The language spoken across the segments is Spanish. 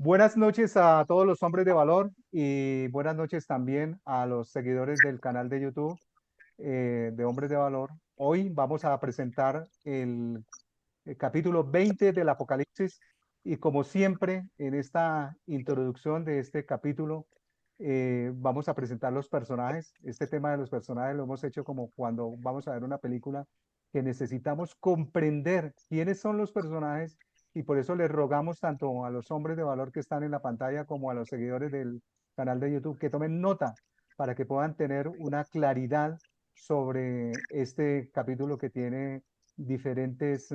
Buenas noches a todos los hombres de valor y buenas noches también a los seguidores del canal de YouTube de Hombres de Valor. Hoy vamos a presentar el capítulo 20 del Apocalipsis y como siempre en esta introducción de este capítulo vamos a presentar los personajes. Este tema de los personajes lo hemos hecho como cuando vamos a ver una película que necesitamos comprender quiénes son los personajes y por eso les rogamos tanto a los hombres de valor que están en la pantalla como a los seguidores del canal de YouTube que tomen nota para que puedan tener una claridad sobre este capítulo que tiene diferentes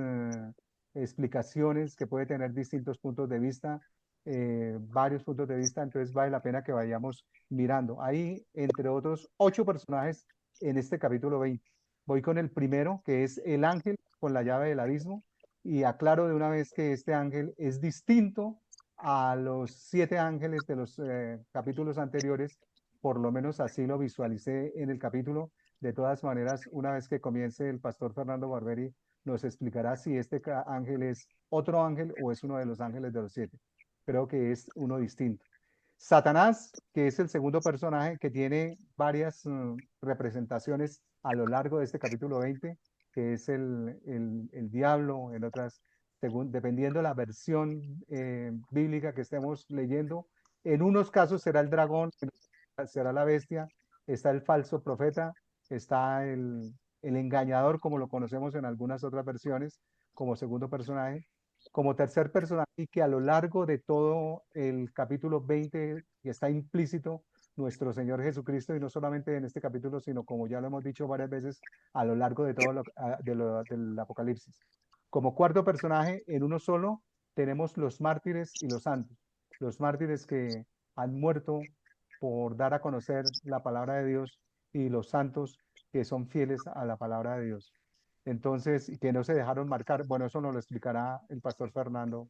explicaciones, que puede tener distintos puntos de vista, varios puntos de vista, entonces vale la pena que vayamos mirando. Hay, entre otros, 8 personajes en este capítulo 20. Voy con el primero, que es el ángel con la llave del abismo, y aclaro de una vez que este ángel es distinto a los 7 ángeles de los capítulos anteriores, por lo menos así lo visualicé en el capítulo. De todas maneras, una vez que comience el pastor Fernando Barberi, nos explicará si este ángel es otro ángel o es uno de los ángeles de los 7. Creo que es uno distinto. Satanás, que es el segundo personaje que tiene varias representaciones a lo largo de este capítulo 20, que es el diablo, en otras, según, dependiendo de la versión bíblica que estemos leyendo. En unos casos será el dragón, en otros será la bestia, está el falso profeta, está el engañador, como lo conocemos en algunas otras versiones, como segundo personaje. Como tercer personaje, y que a lo largo de todo el capítulo 20 está implícito nuestro Señor Jesucristo, y no solamente en este capítulo, sino como ya lo hemos dicho varias veces, a lo largo de todo del Apocalipsis. Como cuarto personaje, en uno solo, tenemos los mártires y los santos. Los mártires que han muerto por dar a conocer la palabra de Dios, y los santos que son fieles a la palabra de Dios. Entonces, y que no se dejaron marcar. Bueno, eso nos lo explicará el pastor Fernando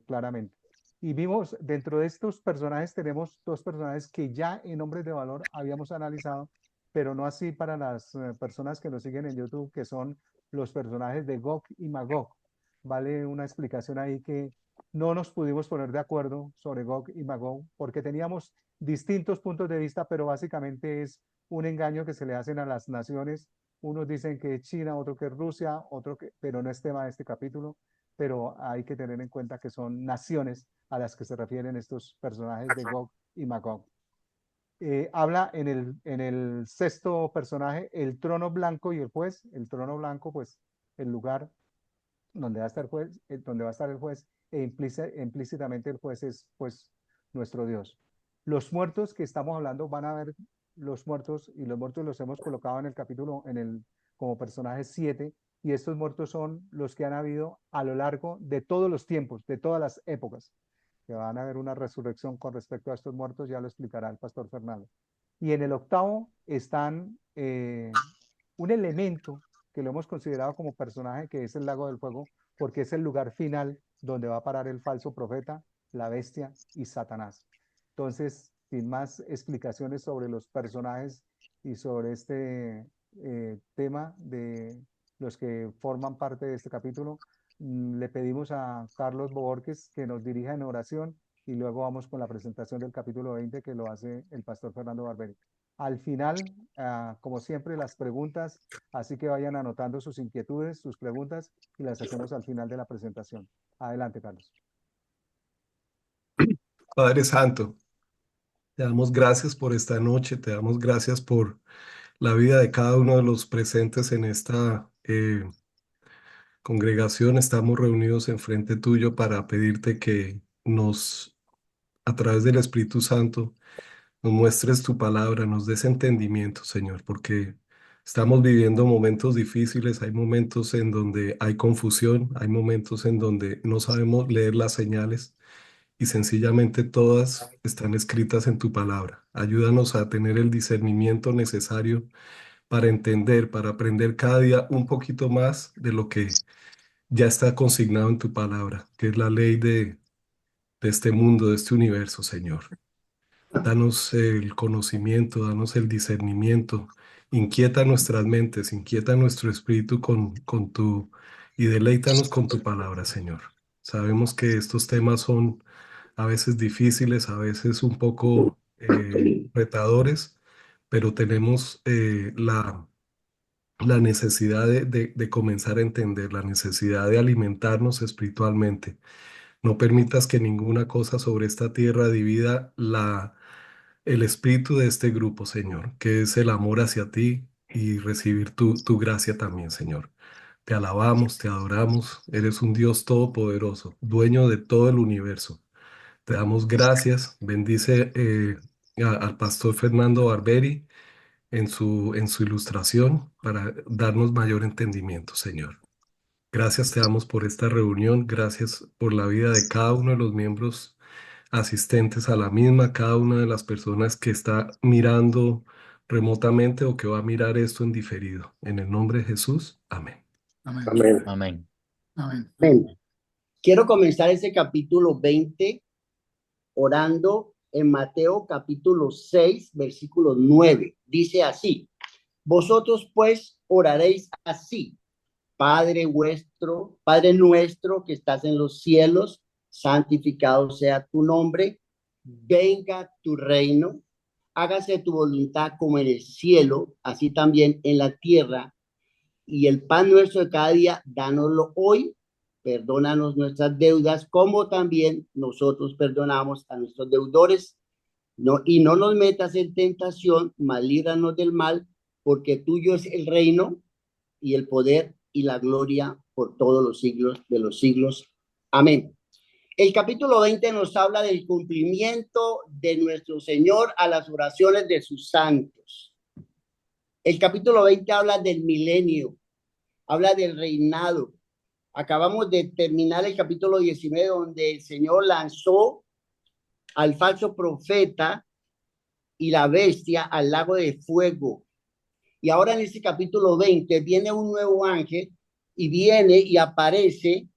claramente. Y vimos, dentro de estos personajes tenemos 2 personajes que ya en Hombres de Valor habíamos analizado, pero no así para las personas que nos siguen en YouTube, que son los personajes de Gog y Magog. Vale una explicación ahí que no nos pudimos poner de acuerdo sobre Gog y Magog porque teníamos distintos puntos de vista, pero básicamente es un engaño que se le hacen a las naciones. Unos dicen que es China, otro que es Rusia, otro que, pero no es tema de este capítulo, pero hay que tener en cuenta que son naciones a las que se refieren estos personajes de Gog y Magog. Habla en el sexto personaje el trono blanco y el juez. El trono blanco, pues el lugar donde va a estar el juez, donde va a estar el juez, e implícitamente el juez es pues nuestro Dios. Los muertos que estamos hablando van a ver los muertos, y los muertos los hemos colocado en el capítulo, como personajes 7, y estos muertos son los que han habido a lo largo de todos los tiempos, de todas las épocas, que van a haber una resurrección con respecto a estos muertos, ya lo explicará el pastor Fernando. Y en el octavo están un elemento que lo hemos considerado como personaje, que es el lago del fuego, porque es el lugar final donde va a parar el falso profeta, la bestia y Satanás. Entonces, sin más explicaciones sobre los personajes y sobre este tema de los que forman parte de este capítulo, le pedimos a Carlos Borges que nos dirija en oración y luego vamos con la presentación del capítulo 20 que lo hace el pastor Fernando Barberi. Al final, como siempre, las preguntas, así que vayan anotando sus inquietudes, sus preguntas, y las hacemos al final de la presentación. Adelante, Carlos. Padre Santo, te damos gracias por esta noche, te damos gracias por la vida de cada uno de los presentes en esta congregación. Estamos reunidos enfrente tuyo para pedirte que a través del Espíritu Santo, nos muestres tu palabra, nos des entendimiento, Señor, porque estamos viviendo momentos difíciles, hay momentos en donde hay confusión, hay momentos en donde no sabemos leer las señales y sencillamente todas están escritas en tu palabra. Ayúdanos a tener el discernimiento necesario para entender, para aprender cada día un poquito más de lo que ya está consignado en tu palabra, que es la ley de este mundo, de este universo, Señor. Danos el conocimiento, danos el discernimiento, inquieta nuestras mentes, inquieta nuestro espíritu y deleítanos con tu palabra, Señor. Sabemos que estos temas son a veces difíciles, a veces un poco retadores, pero tenemos la necesidad de comenzar a entender, la necesidad de alimentarnos espiritualmente. No permitas que ninguna cosa sobre esta tierra divida el espíritu de este grupo, Señor, que es el amor hacia ti y recibir tu gracia también, Señor. Te alabamos, te adoramos. Eres un Dios todopoderoso, dueño de todo el universo. Te damos gracias. Bendice al pastor Fernando Barberi en su ilustración para darnos mayor entendimiento, Señor. Gracias te damos por esta reunión. Gracias por la vida de cada uno de los miembros asistentes a la misma, cada una de las personas que está mirando remotamente o que va a mirar esto en diferido. En el nombre de Jesús, amén. Amén. Amén. Amén. Amén. Amén. Quiero comenzar ese capítulo 20 orando en Mateo capítulo 6, versículo 9. Dice así: vosotros pues oraréis así: Padre nuestro que estás en los cielos, santificado sea tu nombre, venga tu reino, hágase tu voluntad como en el cielo, así también en la tierra. Y el pan nuestro de cada día, dánoslo hoy. Perdónanos nuestras deudas, como también nosotros perdonamos a nuestros deudores. No, y no nos metas en tentación, mas líbranos del mal, porque tuyo es el reino y el poder y la gloria por todos los siglos de los siglos. Amén. El capítulo 20 nos habla del cumplimiento de nuestro Señor a las oraciones de sus santos. El capítulo 20 habla del milenio, habla del reinado. Acabamos de terminar el capítulo 19, donde el Señor lanzó al falso profeta y la bestia al lago de fuego. Y ahora en este capítulo 20 viene un nuevo ángel y viene y aparece.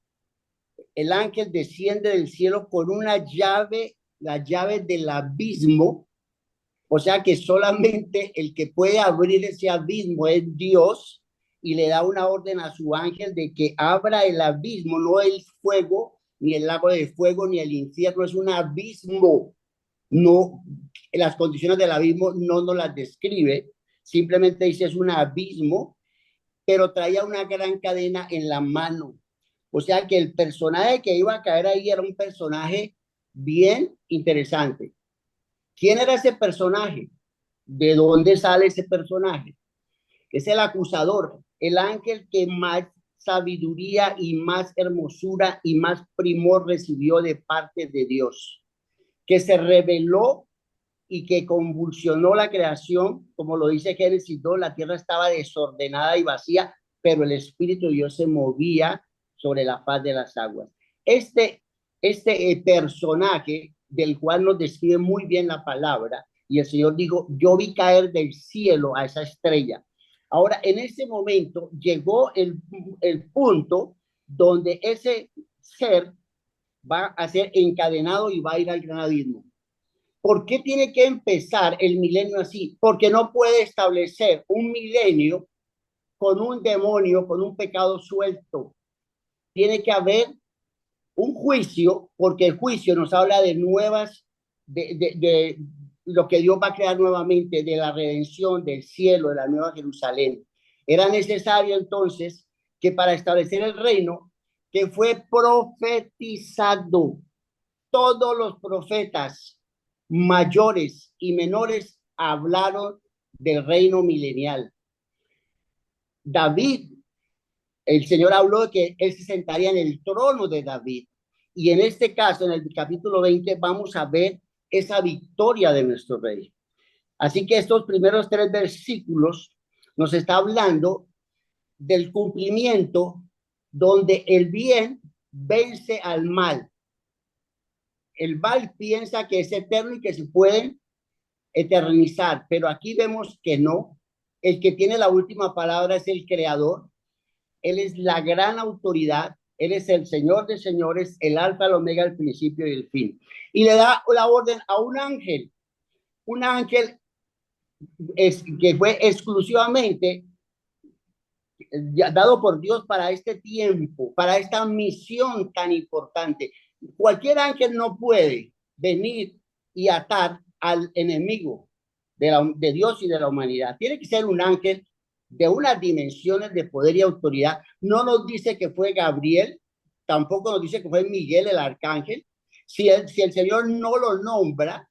El ángel desciende del cielo con una llave, la llave del abismo. O sea que solamente el que puede abrir ese abismo es Dios, y le da una orden a su ángel de que abra el abismo, no el fuego, ni el lago de fuego, ni el infierno, es un abismo. No, las condiciones del abismo no nos las describe, simplemente dice es un abismo, pero traía una gran cadena en la mano. O sea que el personaje que iba a caer ahí era un personaje bien interesante. ¿Quién era ese personaje? ¿De dónde sale ese personaje? Es el acusador, el ángel que más sabiduría y más hermosura y más primor recibió de parte de Dios, que se reveló y que convulsionó la creación, como lo dice Génesis 2, la tierra estaba desordenada y vacía, pero el Espíritu de Dios se movía sobre la faz de las aguas. Este personaje del cual nos describe muy bien la palabra, y el Señor dijo, yo vi caer del cielo a esa estrella. Ahora, en ese momento llegó el punto donde ese ser va a ser encadenado y va a ir al gran abismo. ¿Por qué tiene que empezar el milenio así? Porque no puede establecer un milenio con un demonio, con un pecado suelto. Tiene que haber un juicio, porque el juicio nos habla de nuevas, de lo que Dios va a crear nuevamente, de la redención, del cielo, de la nueva Jerusalén. Era necesario entonces que para establecer el reino, que fue profetizado, todos los profetas mayores y menores hablaron del reino milenial. David, el Señor habló de que él se sentaría en el trono de David. Y en este caso, en el capítulo 20, vamos a ver esa victoria de nuestro rey. Así que estos primeros 3 versículos nos está hablando del cumplimiento donde el bien vence al mal. El mal piensa que es eterno y que se puede eternizar, pero aquí vemos que no. El que tiene la última palabra es el creador. Él es la gran autoridad. Él es el Señor de señores, el alfa, el omega, el principio y el fin. Y le da la orden a un ángel que fue exclusivamente dado por Dios para este tiempo, para esta misión tan importante. Cualquier ángel no puede venir y atar al enemigo de Dios y de la humanidad. Tiene que ser un ángel de unas dimensiones de poder y autoridad. No nos dice que fue Gabriel, tampoco nos dice que fue Miguel el arcángel. Si el Señor no lo nombra,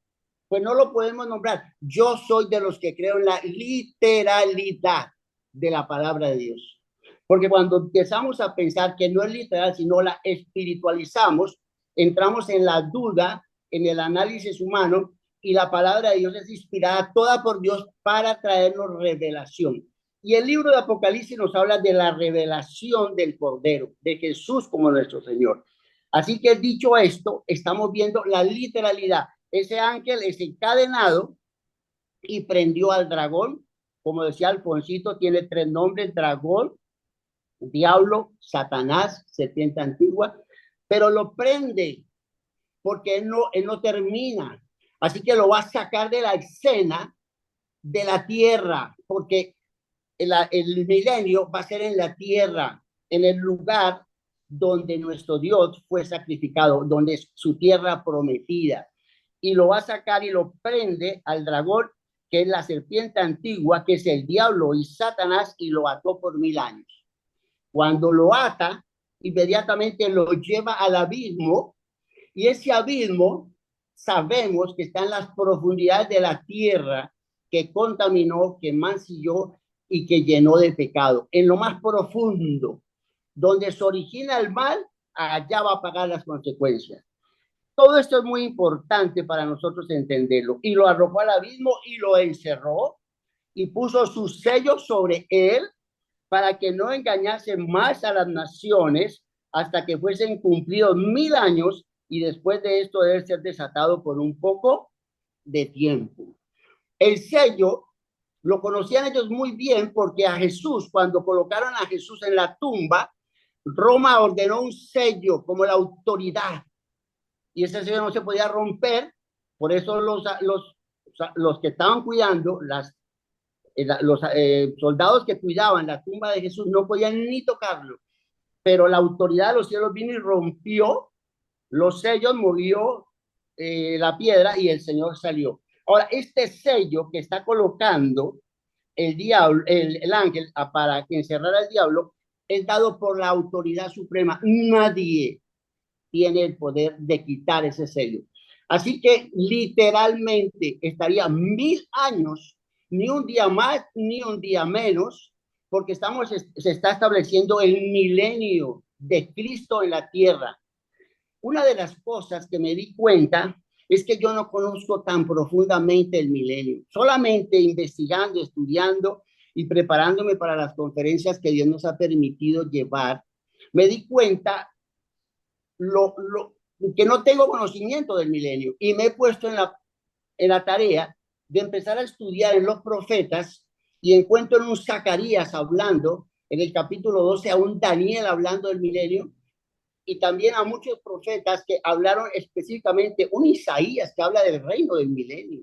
pues no lo podemos nombrar. Yo soy de los que creo en la literalidad de la palabra de Dios. Porque cuando empezamos a pensar que no es literal, sino la espiritualizamos, entramos en la duda, en el análisis humano, y la palabra de Dios es inspirada toda por Dios para traernos revelación. Y el libro de Apocalipsis nos habla de la revelación del Cordero, de Jesús como nuestro Señor. Así que dicho esto, estamos viendo la literalidad. Ese ángel es encadenado y prendió al dragón. Como decía Alfonsito, tiene 3 nombres: dragón, diablo, Satanás, serpiente antigua, pero lo prende porque él no termina. Así que lo va a sacar de la escena de la tierra, porque el milenio va a ser en la tierra, en el lugar donde nuestro Dios fue sacrificado, donde es su tierra prometida. Y lo va a sacar y lo prende al dragón, que es la serpiente antigua, que es el diablo y Satanás, y lo ató por 1000 años. Cuando lo ata, inmediatamente lo lleva al abismo, y ese abismo sabemos que está en las profundidades de la tierra, que contaminó, que mancilló y que llenó de pecado. En lo más profundo, donde se origina el mal, allá va a pagar las consecuencias. Todo esto es muy importante para nosotros entenderlo. Y lo arrojó al abismo y lo encerró y puso sus sellos sobre él para que no engañase más a las naciones hasta que fuesen cumplidos 1000 años, y después de esto debe ser desatado por un poco de tiempo. El sello lo conocían ellos muy bien, porque a Jesús, cuando colocaron a Jesús en la tumba, Roma ordenó un sello como la autoridad, y ese sello no se podía romper. Por eso los que estaban cuidando, los soldados que cuidaban la tumba de Jesús no podían ni tocarlo, pero la autoridad de los cielos vino y rompió los sellos, movió la piedra y el Señor salió. Ahora, este sello que está colocando el diablo, el ángel, para que encerrara al diablo, es dado por la autoridad suprema. Nadie tiene el poder de quitar ese sello. Así que literalmente estaría 1000 años, ni un día más, ni un día menos, porque se está estableciendo el milenio de Cristo en la tierra. Una de las cosas que me di cuenta es que yo no conozco tan profundamente el milenio. Solamente investigando, estudiando y preparándome para las conferencias que Dios nos ha permitido llevar, me di cuenta que no tengo conocimiento del milenio, y me he puesto en la tarea de empezar a estudiar en los profetas, y encuentro en un Zacarías hablando, en el capítulo 12, a un Daniel hablando del milenio, y también a muchos profetas que hablaron específicamente, un Isaías que habla del reino del milenio,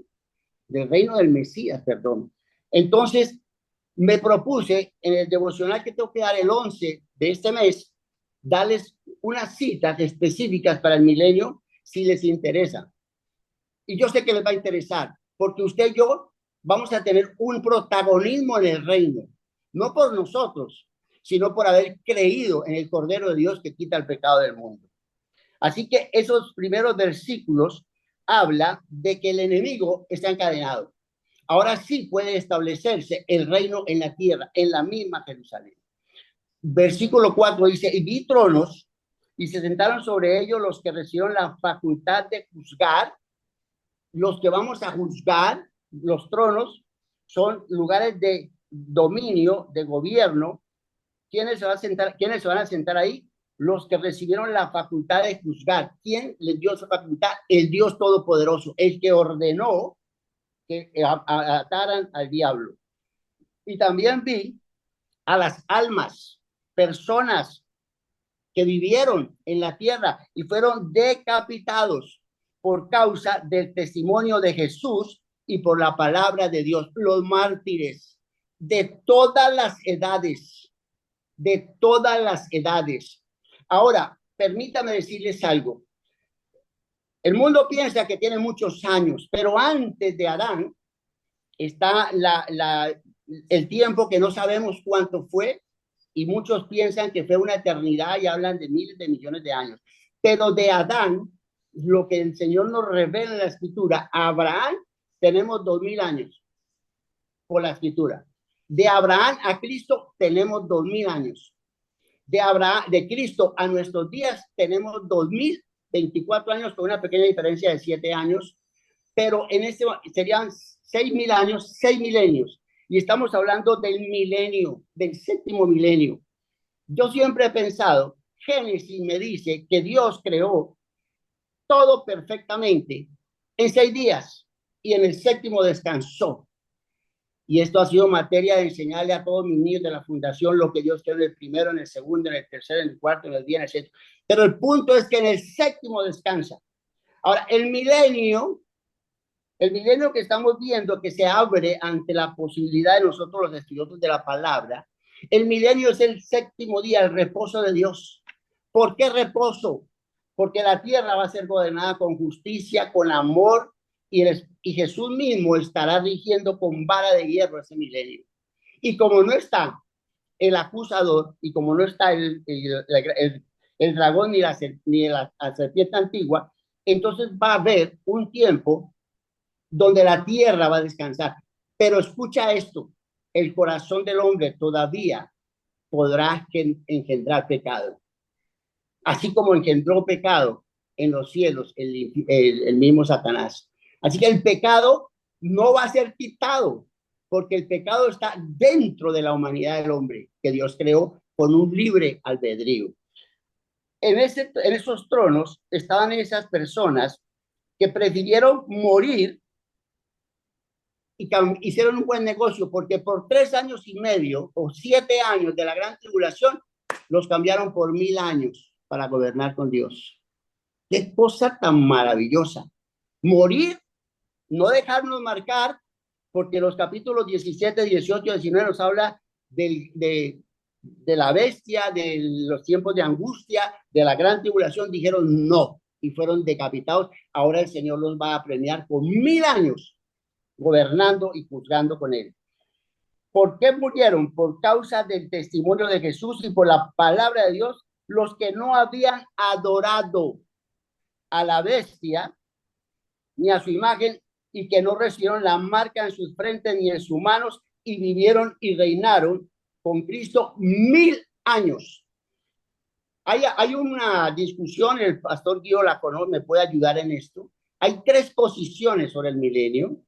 del reino del Mesías, perdón. Entonces, me propuse en el devocional que tengo que dar el 11 de este mes, darles unas citas específicas para el milenio, si les interesa. Y yo sé que les va a interesar, porque usted y yo vamos a tener un protagonismo en el reino, no por nosotros, sino por haber creído en el Cordero de Dios que quita el pecado del mundo. Así que esos primeros versículos habla de que el enemigo está encadenado. Ahora sí puede establecerse el reino en la tierra, en la misma Jerusalén. Versículo 4 dice: y vi tronos, y se sentaron sobre ellos los que recibieron la facultad de juzgar. Los que vamos a juzgar, los tronos, son lugares de dominio, de gobierno. ¿Quiénes se van a sentar ahí? Los que recibieron la facultad de juzgar. ¿Quién les dio esa facultad? El Dios Todopoderoso, el que ordenó que ataran al diablo. Y también vi a las almas, personas que vivieron en la tierra y fueron decapitados por causa del testimonio de Jesús y por la palabra de Dios, los mártires de todas las edades, de todas las edades. Ahora, permítame decirles algo. El mundo piensa que tiene muchos años, pero antes de Adán está el tiempo que no sabemos cuánto fue, y muchos piensan que fue una eternidad y hablan de miles de millones de años. Pero de Adán, lo que el Señor nos revela en la Escritura, Abraham tenemos 2000 años por la Escritura. De Abraham a Cristo tenemos 2000 años. De Cristo a nuestros días tenemos 2024 años, con una pequeña diferencia de 7 años, pero en este serían 6000 años, 6 milenios, y estamos hablando del milenio, del séptimo milenio. Yo siempre he pensado, Génesis me dice que Dios creó todo perfectamente en 6 días y en el séptimo descansó. Y esto ha sido materia de enseñarle a todos mis niños de la fundación lo que Dios creó en el primero, en el segundo, en el tercero, en el cuarto, en el día, en el sexto. Pero el punto es que en el séptimo descansa. Ahora, el milenio que estamos viendo, que se abre ante la posibilidad de nosotros los estudiosos de la palabra, el milenio es el séptimo día, el reposo de Dios. ¿Por qué reposo? Porque la tierra va a ser gobernada con justicia, con amor, y Jesús mismo estará rigiendo con vara de hierro ese milenio. Y como no está el acusador, y como no está el dragón ni la serpiente antigua, entonces va a haber un tiempo donde la tierra va a descansar. Pero escucha esto, el corazón del hombre todavía podrá engendrar pecado. Así como engendró pecado en los cielos el mismo Satanás. Así que el pecado no va a ser quitado, porque el pecado está dentro de la humanidad del hombre, que Dios creó con un libre albedrío. En esos tronos estaban esas personas que prefirieron morir y hicieron un buen negocio, porque por 3 años y medio o 7 años de la gran tribulación los cambiaron por 1000 años para gobernar con Dios. Qué cosa tan maravillosa. Morir, no dejarnos marcar, porque los capítulos 17, 18, 19 nos habla de la bestia, de los tiempos de angustia, de la gran tribulación. Dijeron no y fueron decapitados. Ahora el Señor los va a premiar con 1000 años gobernando y juzgando con él. ¿Por qué murieron? Por causa del testimonio de Jesús y por la palabra de Dios, los que no habían adorado a la bestia ni a su imagen, y que no recibieron la marca en sus frentes ni en sus manos, y vivieron y reinaron con Cristo 1000 años. Hay una discusión, el pastor Guido la conoce, me puede ayudar en esto. Hay 3 posiciones sobre el milenio: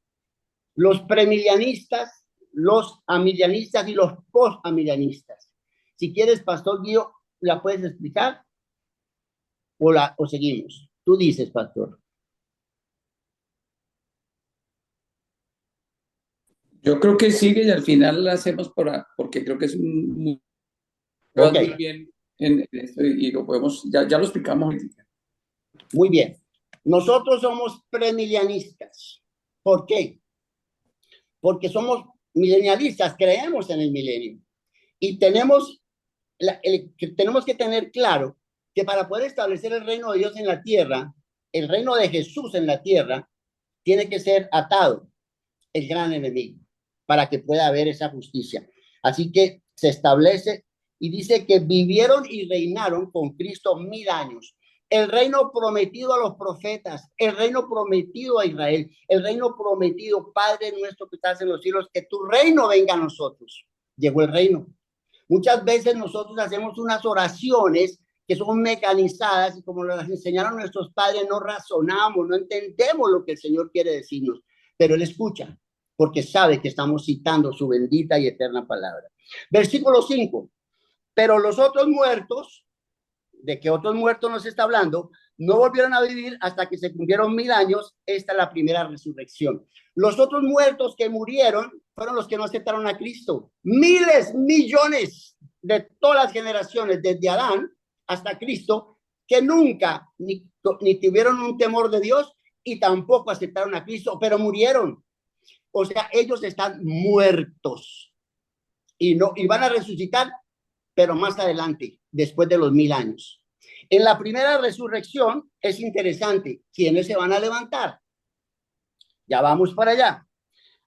los premilianistas, los amilianistas y los postamilianistas. Si quieres, pastor Guido, ¿la puedes explicar? ¿O seguimos? Tú dices, pastor. Yo creo que sigue y al final la hacemos porque creo que es muy bien en esto y lo podemos, ya lo explicamos. Muy bien. Nosotros somos premilianistas. ¿Por qué? Porque somos milenialistas, creemos en el milenio. Y tenemos que tener claro que para poder establecer el reino de Dios en la tierra, el reino de Jesús en la tierra, tiene que ser atado el gran enemigo para que pueda haber esa justicia. Así que se establece y dice que vivieron y reinaron con Cristo 1000 años. El reino prometido a los profetas, el reino prometido a Israel, el reino prometido, Padre nuestro que estás en los cielos, que tu reino venga a nosotros. Llegó el reino. Muchas veces nosotros hacemos unas oraciones que son mecanizadas y como las enseñaron nuestros padres, no razonamos, no entendemos lo que el Señor quiere decirnos, pero Él escucha porque sabe que estamos citando su bendita y eterna palabra. Versículo 5. Pero los otros muertos, ¿de qué otros muertos nos está hablando? No volvieron a vivir hasta que se cumplieron 1000 años. Esta es la primera resurrección. Los otros muertos que murieron fueron los que no aceptaron a Cristo. Miles, millones de todas las generaciones, desde Adán hasta Cristo, que nunca ni tuvieron un temor de Dios y tampoco aceptaron a Cristo, pero murieron. O sea, ellos están muertos y van a resucitar, pero más adelante, después de los 1000 años. En la primera resurrección es interesante. ¿Quiénes se van a levantar? Ya vamos para allá.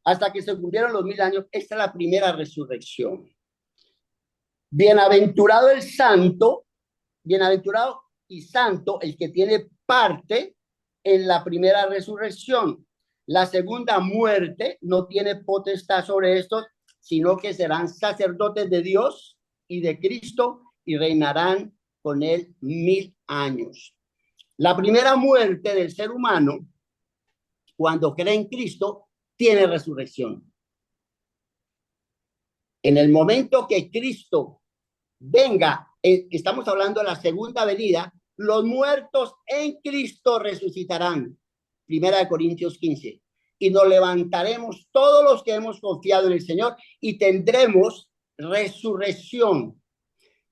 Hasta que se cumplieron los 1000 años, esta es la primera resurrección. Bienaventurado el santo, bienaventurado y santo el que tiene parte en la primera resurrección. La segunda muerte no tiene potestad sobre estos, sino que serán sacerdotes de Dios y de Cristo y reinarán con él 1000 años. La primera muerte del ser humano, cuando cree en Cristo, tiene resurrección. En el momento que Cristo venga, estamos hablando de la segunda venida, los muertos en Cristo resucitarán. Primera de Corintios 15. Y nos levantaremos todos los que hemos confiado en el Señor y tendremos resurrección.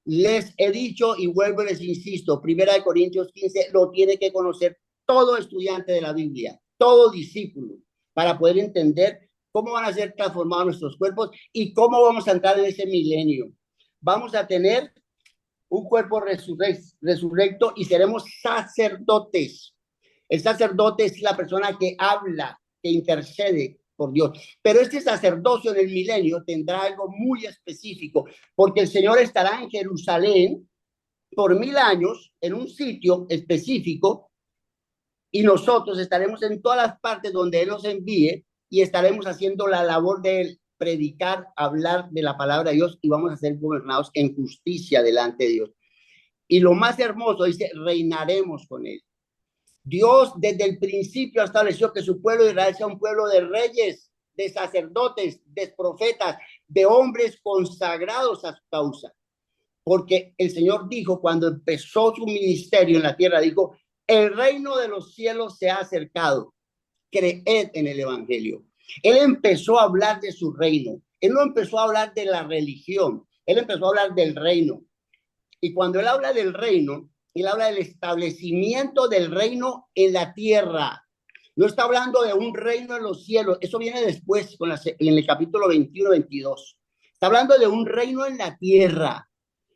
Les he dicho y vuelvo y les insisto, Primera de Corintios 15 lo tiene que conocer todo estudiante de la Biblia, todo discípulo, para poder entender cómo van a ser transformados nuestros cuerpos y cómo vamos a entrar en ese milenio. Vamos a tener un cuerpo resurrecto y seremos sacerdotes. El sacerdote es la persona que habla, que intercede por Dios. Pero este sacerdocio en el milenio tendrá algo muy específico, porque el Señor estará en Jerusalén por 1000 años, en un sitio específico, y nosotros estaremos en todas las partes donde Él nos envíe y estaremos haciendo la labor de Él, predicar, hablar de la palabra de Dios, y vamos a ser gobernados en justicia delante de Dios. Y lo más hermoso, dice, reinaremos con Él. Dios desde el principio estableció que su pueblo de Israel sea un pueblo de reyes, de sacerdotes, de profetas, de hombres consagrados a su causa. Porque el Señor dijo cuando empezó su ministerio en la tierra, dijo, el reino de los cielos se ha acercado, creed en el evangelio. Él empezó a hablar de su reino, él no empezó a hablar de la religión, él empezó a hablar del reino. Y cuando él habla del reino, él habla del establecimiento del reino en la tierra. No está hablando de un reino en los cielos. Eso viene después en el capítulo 21-22. Está hablando de un reino en la tierra.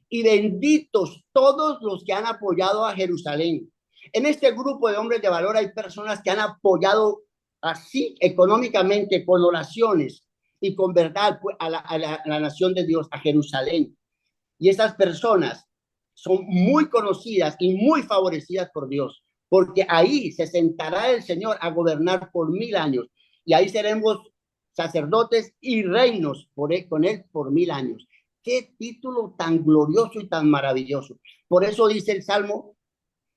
Y benditos todos los que han apoyado a Jerusalén. En este grupo de hombres de valor hay personas que han apoyado así económicamente, con oraciones y con verdad a la nación de Dios, a Jerusalén. Y esas personas son muy conocidas y muy favorecidas por Dios, porque ahí se sentará el Señor a gobernar por 1000 años, y ahí seremos sacerdotes y reinos con Él por 1000 años. Qué título tan glorioso y tan maravilloso. Por eso dice el Salmo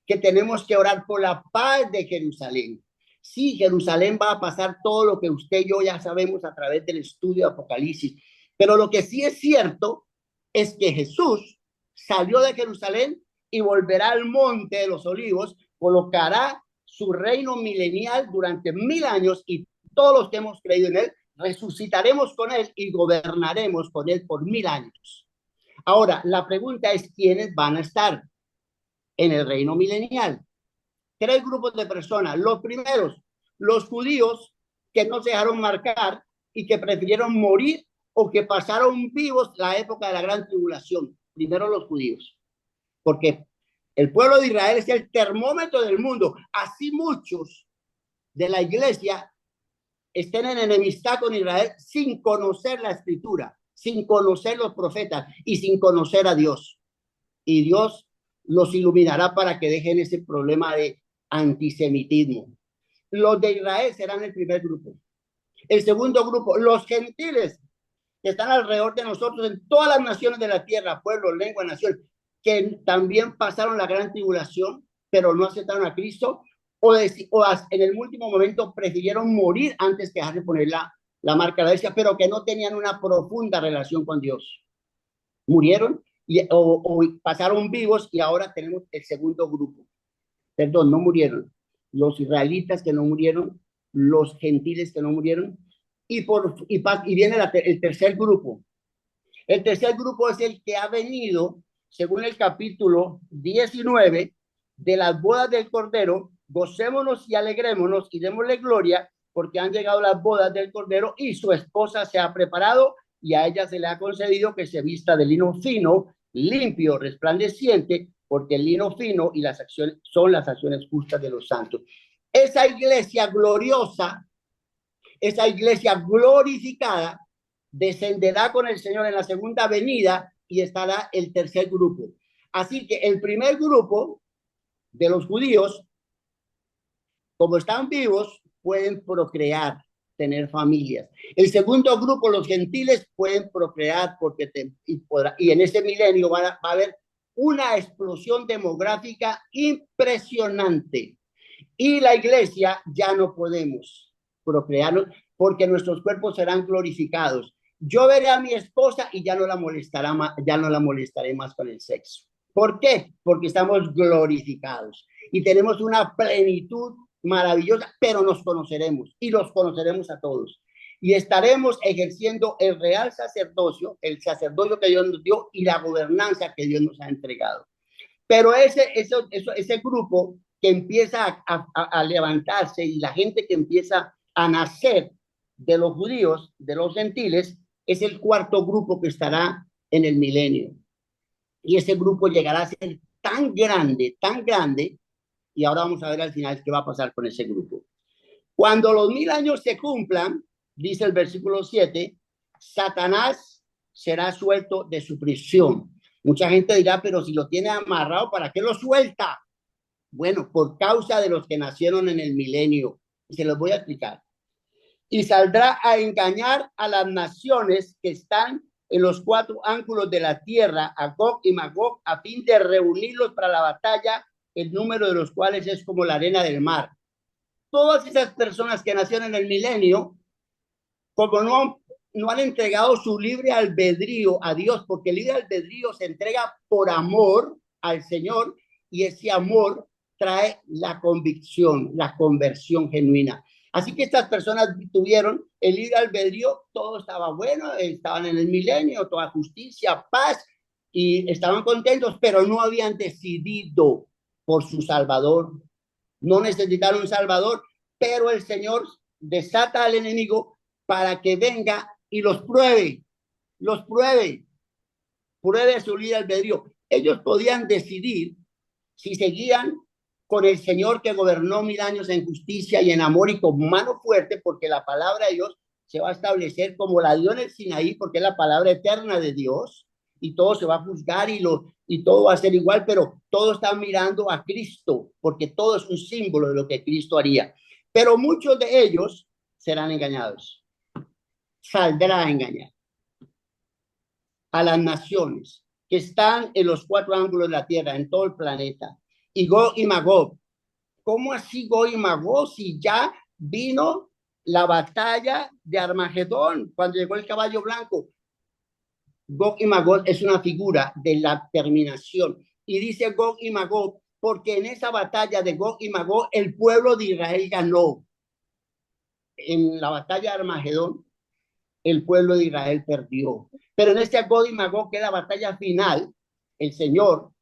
que tenemos que orar por la paz de Jerusalén. Sí, Jerusalén va a pasar todo lo que usted y yo ya sabemos a través del estudio de Apocalipsis, pero lo que sí es cierto es que Jesús salió de Jerusalén y volverá al monte de los olivos, colocará su reino milenial durante 1000 años, y todos los que hemos creído en él resucitaremos con él y gobernaremos con él por 1000 años. Ahora, la pregunta es, ¿quiénes van a estar en el reino milenial? 3 grupos de personas. Los primeros, los judíos que no se dejaron marcar y que prefirieron morir o que pasaron vivos la época de la gran tribulación. Primero los judíos, porque el pueblo de Israel es el termómetro del mundo. Así muchos de la iglesia estén en enemistad con Israel sin conocer la escritura, sin conocer los profetas y sin conocer a Dios. Y Dios los iluminará para que dejen ese problema de antisemitismo. Los de Israel serán el primer grupo. El segundo grupo, los gentiles, que están alrededor de nosotros en todas las naciones de la tierra, pueblos, lengua, nación, que también pasaron la gran tribulación, pero no aceptaron a Cristo, o en el último momento prefirieron morir antes que dejar de poner la marca de la bestia, pero que no tenían una profunda relación con Dios. Murieron o pasaron vivos, y ahora tenemos el segundo grupo. Perdón, no murieron. Los israelitas que no murieron, los gentiles que no murieron, y viene el tercer grupo. El tercer grupo es el que ha venido, según el capítulo 19 de las bodas del Cordero. Gocémonos y alegrémonos y démosle gloria, porque han llegado las bodas del Cordero y su esposa se ha preparado, y a ella se le ha concedido que se vista de lino fino, limpio, resplandeciente, porque el lino fino y las acciones son las acciones justas de los santos. Esa iglesia gloriosa, esa iglesia glorificada, descenderá con el Señor en la segunda venida y estará el tercer grupo. Así que el primer grupo de los judíos, como están vivos, pueden procrear, tener familias. El segundo grupo, los gentiles, pueden procrear porque y en ese milenio va a haber una explosión demográfica impresionante. Y la iglesia ya no podemos procrearnos porque nuestros cuerpos serán glorificados. Yo veré a mi esposa y ya no la molestaré más con el sexo. ¿Por qué? Porque estamos glorificados y tenemos una plenitud maravillosa, pero nos conoceremos y los conoceremos a todos. Y estaremos ejerciendo el real sacerdocio, el sacerdocio que Dios nos dio y la gobernanza que Dios nos ha entregado. Pero ese grupo que empieza a levantarse y la gente que empieza a nacer de los judíos, de los gentiles, es el cuarto grupo que estará en el milenio. Y ese grupo llegará a ser tan grande, y ahora vamos a ver al final qué va a pasar con ese grupo. Cuando los 1000 años se cumplan, dice el versículo 7, Satanás será suelto de su prisión. Mucha gente dirá, pero si lo tiene amarrado, ¿para qué lo suelta? Bueno, por causa de los que nacieron en el milenio. Y se los voy a explicar. Y saldrá a engañar a las naciones que están en los 4 ángulos de la tierra, a Gog y Magog, a fin de reunirlos para la batalla, el número de los cuales es como la arena del mar. Todas esas personas que nacieron en el milenio, como no han entregado su libre albedrío a Dios, porque el libre albedrío se entrega por amor al Señor, y ese amor trae la convicción, la conversión genuina. Así que estas personas tuvieron el libre albedrío, todo estaba bueno, estaban en el milenio, toda justicia, paz, y estaban contentos, pero no habían decidido por su Salvador. No necesitaron un Salvador, pero el Señor desata al enemigo para que venga y los pruebe su libre albedrío. Ellos podían decidir si seguían con el Señor que gobernó 1000 años en justicia y en amor y con mano fuerte, porque la palabra de Dios se va a establecer como la dio en el Sinaí, porque es la palabra eterna de Dios, y todo se va a juzgar y todo va a ser igual, pero todo está mirando a Cristo, porque todo es un símbolo de lo que Cristo haría. Pero muchos de ellos serán engañados. Saldrá a engañar a las naciones que están en los 4 ángulos de la tierra, en todo el planeta. Y Gog y Magog. ¿Cómo así Gog y Magog? Si ya vino la batalla de Armagedón, cuando llegó el caballo blanco. Gog y Magog es una figura de la terminación. Y dice Gog y Magog, porque en esa batalla de Gog y Magog, el pueblo de Israel ganó. En la batalla de Armagedón, el pueblo de Israel perdió. Pero en este Gog y Magog, que es la batalla final, el Señor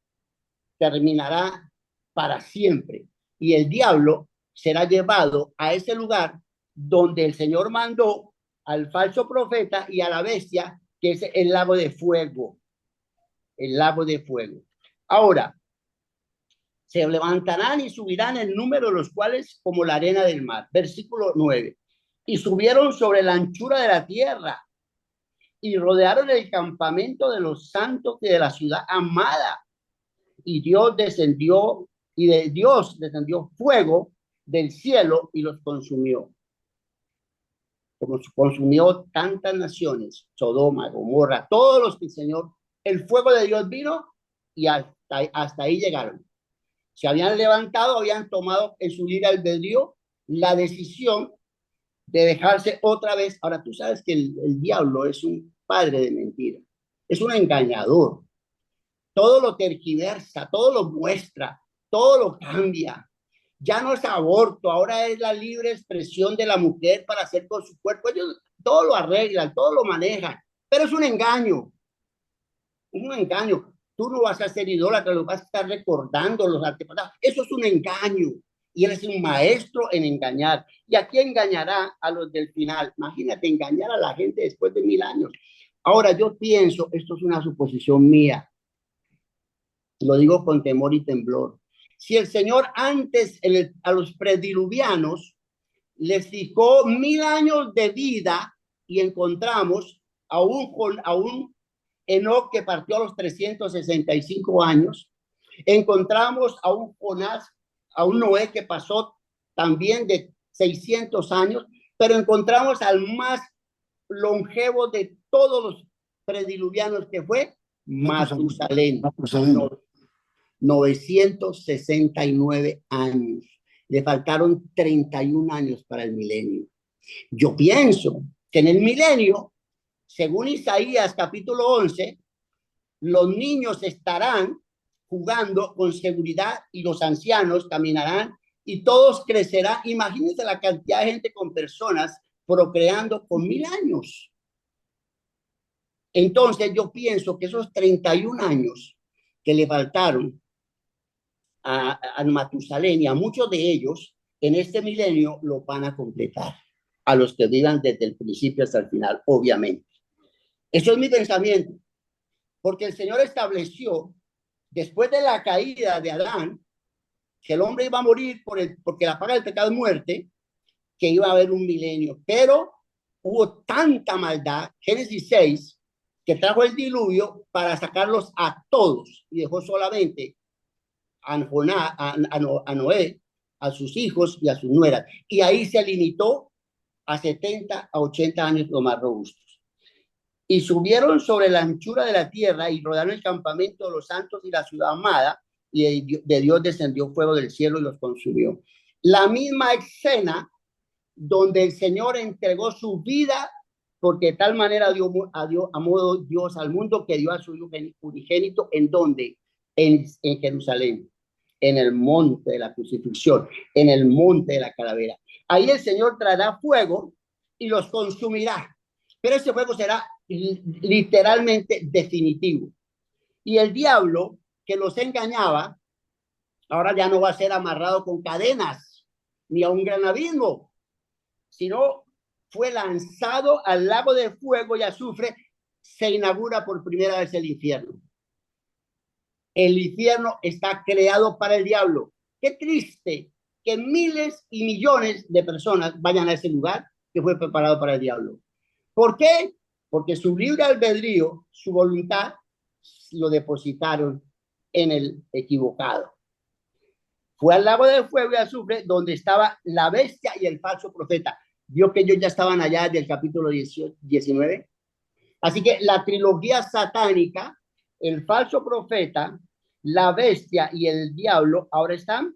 terminará para siempre. Y el diablo será llevado a ese lugar donde el Señor mandó al falso profeta y a la bestia, que es el lago de fuego. El lago de fuego. Ahora, se levantarán y subirán el número de los cuales como la arena del mar. Versículo 9. Y subieron sobre la anchura de la tierra y rodearon el campamento de los santos y de la ciudad amada. Y Dios descendió, y de Dios descendió fuego del cielo y los consumió. Como consumió tantas naciones, Sodoma, Gomorra, todos los que el Señor, el fuego de Dios vino y hasta ahí llegaron. Se habían levantado, habían tomado en su libre albedrío la decisión de dejarse otra vez. Ahora tú sabes que el diablo es un padre de mentira, es un engañador. Todo lo tergiversa, todo lo muestra, todo lo cambia. Ya no es aborto, ahora es la libre expresión de la mujer para hacer con su cuerpo. Ellos todo lo arreglan, todo lo manejan, pero es un engaño. Es un engaño. Tú no vas a ser idólatra, lo vas a estar recordando los antepasados. Eso es un engaño. Y él es un maestro en engañar. ¿Y a quién engañará? A los del final. Imagínate, engañar a la gente después de 1000 años. Ahora, yo pienso, esto es una suposición mía, lo digo con temor y temblor. Si el Señor antes a los prediluvianos les fijó 1000 años de vida y encontramos a un Enoc que partió a los 365 años, encontramos a un Jonás, a un Noé que pasó también de 600 años, pero encontramos al más longevo de todos los prediluvianos que fue Matusalén. 969 años. Le faltaron 31 años para el milenio. Yo pienso que en el milenio, según Isaías capítulo 11, los niños estarán jugando con seguridad y los ancianos caminarán y todos crecerán. Imagínense la cantidad de gente con personas procreando con 1000 años. Entonces yo pienso que esos 31 años que le faltaron a Matusalén y a muchos de ellos en este milenio lo van a completar, a los que vivan desde el principio hasta el final, obviamente. Eso es mi pensamiento, porque el Señor estableció, después de la caída de Adán, que el hombre iba a morir porque la paga del pecado es muerte, que iba a haber un milenio, pero hubo tanta maldad, Génesis 6, que trajo el diluvio para sacarlos a todos y dejó solamente a Noé, a sus hijos y a sus nueras. Y ahí se limitó a 70 a 80 años los más robustos. Y subieron sobre la anchura de la tierra y rodearon el campamento de los santos y la ciudad amada, y de Dios descendió fuego del cielo y los consumió. La misma escena donde el Señor entregó su vida, porque de tal manera amó Dios al mundo que dio a su Hijo unigénito, ¿en dónde? En Jerusalén, en el monte de la crucifixión, en el monte de la calavera. Ahí el Señor traerá fuego y los consumirá, pero ese fuego será literalmente definitivo. Y el diablo que los engañaba, ahora ya no va a ser amarrado con cadenas ni a un gran abismo, sino fue lanzado al lago de fuego y azufre. Se inaugura por primera vez el infierno. El infierno está creado para el diablo. Qué triste que miles y millones de personas vayan a ese lugar que fue preparado para el diablo. ¿Por qué? Porque su libre albedrío, su voluntad, lo depositaron en el equivocado. Fue al lago de fuego y azufre donde estaba la bestia y el falso profeta. Vio que ellos ya estaban allá del capítulo 19. Así que la trilogía satánica, el falso profeta, la bestia y el diablo ahora están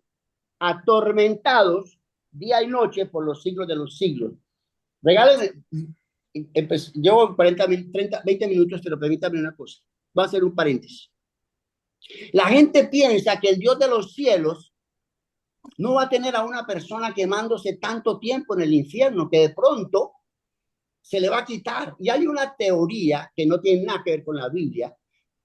atormentados día y noche por los siglos de los siglos. Regálenme, llevo 20 minutos, pero permítame una cosa. Voy a hacer un paréntesis. La gente piensa que el Dios de los cielos no va a tener a una persona quemándose tanto tiempo en el infierno, que de pronto se le va a quitar. Y hay una teoría que no tiene nada que ver con la Biblia,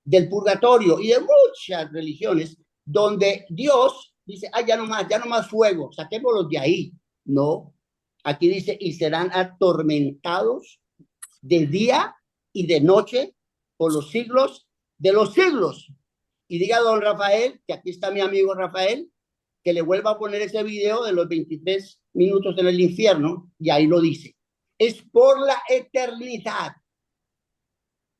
del purgatorio y de muchas religiones, donde Dios dice, ya no más fuego, saquémoslos de ahí. No, aquí dice, y serán atormentados de día y de noche por los siglos de los siglos. Y diga don Rafael, que aquí está mi amigo Rafael, que le vuelva a poner ese video de los 23 minutos en el infierno, y ahí lo dice. Es por la eternidad.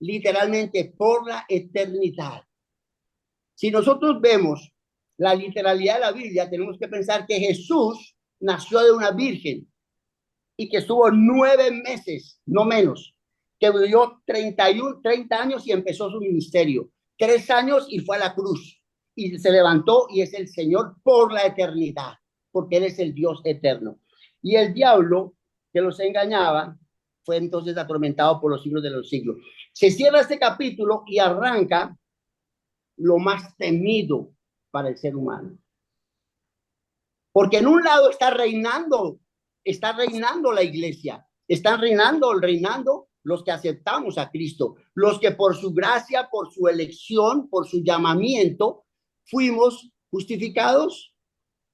Literalmente por la eternidad. Si nosotros vemos la literalidad de la Biblia, tenemos que pensar que Jesús nació de una virgen y que estuvo 9 meses, no menos, que vivió 30 años y empezó su ministerio. 3 años y fue a la cruz y se levantó y es el Señor por la eternidad, porque Él es el Dios eterno. Y el diablo que los engañaba fue entonces atormentado por los siglos de los siglos. Se cierra este capítulo y arranca lo más temido para el ser humano. Porque en un lado está reinando la iglesia, están reinando los que aceptamos a Cristo, los que por su gracia, por su elección, por su llamamiento, fuimos justificados,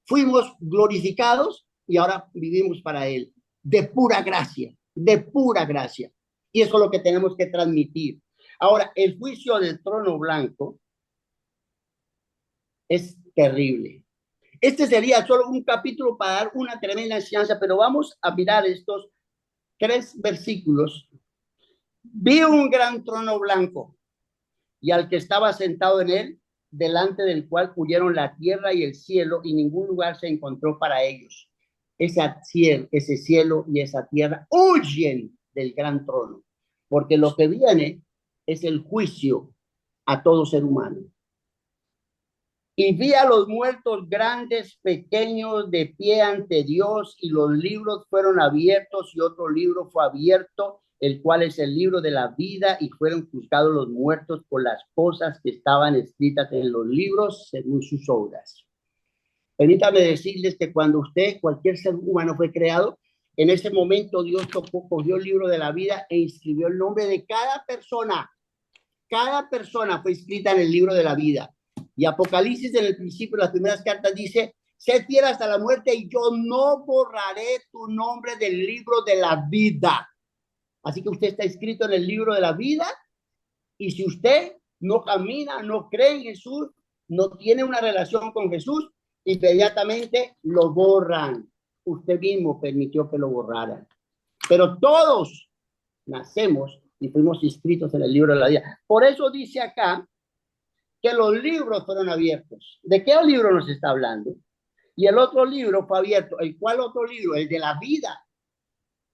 fuimos glorificados y ahora vivimos para Él, de pura gracia, de pura gracia. Y eso es lo que tenemos que transmitir. Ahora, el juicio del trono blanco Es terrible. Este sería solo un capítulo para dar una tremenda enseñanza, pero vamos a mirar estos 3 versículos. Vi un gran trono blanco y al que estaba sentado en él, delante del cual huyeron la tierra y el cielo, y ningún lugar se encontró para ellos. Ese cielo y esa tierra huyen del gran trono, porque lo que viene es el juicio a todo ser humano. Y vi a los muertos grandes, pequeños, de pie ante Dios, y los libros fueron abiertos, y otro libro fue abierto, el cual es el libro de la vida, y fueron juzgados los muertos por las cosas que estaban escritas en los libros según sus obras. Permítame decirles que cuando cualquier ser humano fue creado, en ese momento Dios cogió el libro de la vida e inscribió el nombre de cada persona. Cada persona fue escrita en el libro de la vida. Y Apocalipsis, en el principio, las primeras cartas, dice: sé fiel hasta la muerte y yo no borraré tu nombre del libro de la vida. Así que usted está escrito en el libro de la vida, y si usted no camina, no cree en Jesús, no tiene una relación con Jesús, inmediatamente lo borran. Usted mismo permitió que lo borraran. Pero todos nacemos y fuimos inscritos en el libro de la vida. Por eso dice acá que los libros fueron abiertos. ¿De qué libro nos está hablando? Y el otro libro fue abierto. ¿El cuál otro libro? El de la vida.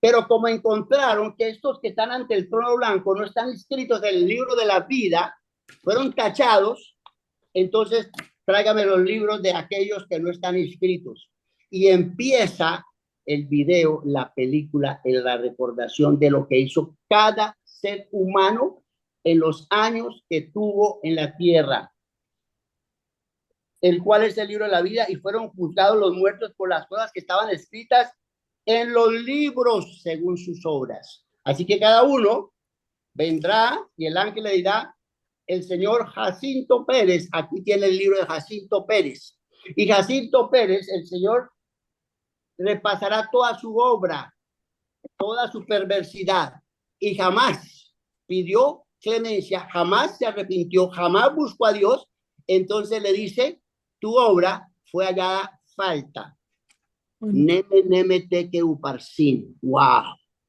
Pero como encontraron que estos que están ante el trono blanco no están inscritos en el libro de la vida, fueron tachados, entonces tráigame los libros de aquellos que no están inscritos. Y empieza el video, la película, en la recordación de lo que hizo cada ser humano en los años que tuvo en la tierra, el cual es el libro de la vida, y fueron juzgados los muertos por las cosas que estaban escritas en los libros según sus obras. Así que cada uno vendrá y el ángel le dirá: el señor Jacinto Pérez, aquí tiene el libro de Jacinto Pérez. Y Jacinto Pérez, el Señor repasará toda su obra, toda su perversidad, y jamás pidió clemencia, jamás se arrepintió, jamás buscó a Dios. Entonces le dice: tu obra fue hallada falta. Neme, neme, teque, uparsin. Wow.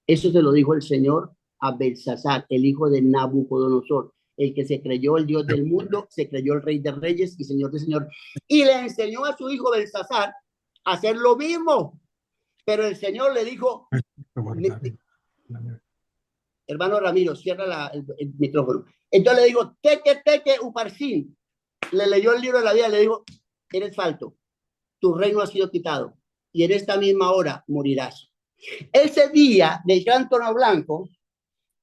Eso se lo dijo el Señor a Belsasar, el hijo de Nabucodonosor, el que se creyó el Dios del mundo, se creyó el Rey de Reyes y Señor de Señor. Y le enseñó a su hijo Belsasar a hacer lo mismo. Pero el Señor le dijo: hermano Ramiro, cierra el micrófono. Entonces le dijo: teque, teque, uparsin. Le leyó el libro de la vida, le dijo: eres falto, tu reino ha sido quitado, y en esta misma hora morirás. Ese día del gran trono blanco,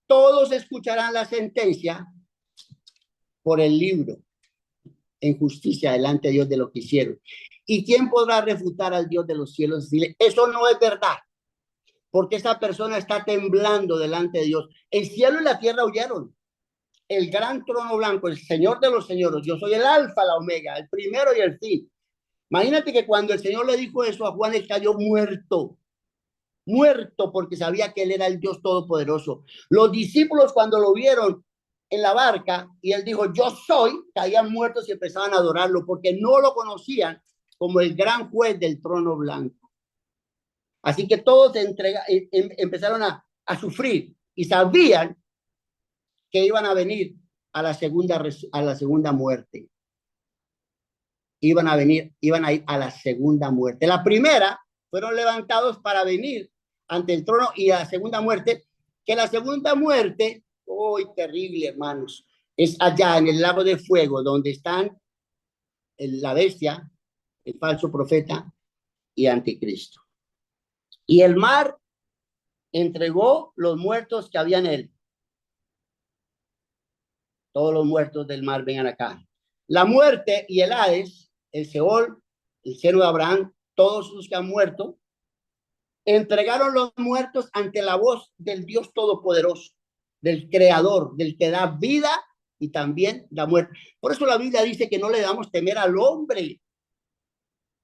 todos escucharán la sentencia por el libro, en justicia delante de Dios de lo que hicieron. ¿Y quién podrá refutar al Dios de los cielos y decirle: eso no es verdad? Porque esa persona está temblando delante de Dios. El cielo y la tierra huyeron. El gran trono blanco, el Señor de los señores: yo soy el alfa, la omega, el primero y el fin. Imagínate que cuando el Señor le dijo eso a Juan, él cayó muerto, porque sabía que él era el Dios todopoderoso. Los discípulos, cuando lo vieron en la barca y él dijo: yo soy, caían muertos y empezaban a adorarlo, porque no lo conocían como el gran juez del trono blanco. Así que todos empezaron a sufrir y sabían que iban a venir a la segunda muerte. Iban a ir a la segunda muerte. La primera fueron levantados para venir ante el trono, y a la segunda muerte, que la segunda muerte, ¡oh, terrible, hermanos!, es allá en el lago de fuego, donde están la bestia, el falso profeta y anticristo. Y el mar entregó los muertos que había en él. Todos los muertos del mar vengan acá. La muerte y el Hades, el Seol, el seno de Abraham, todos los que han muerto, entregaron los muertos ante la voz del Dios Todopoderoso, del Creador, del que da vida y también da muerte. Por eso la Biblia dice que no le damos temer al hombre,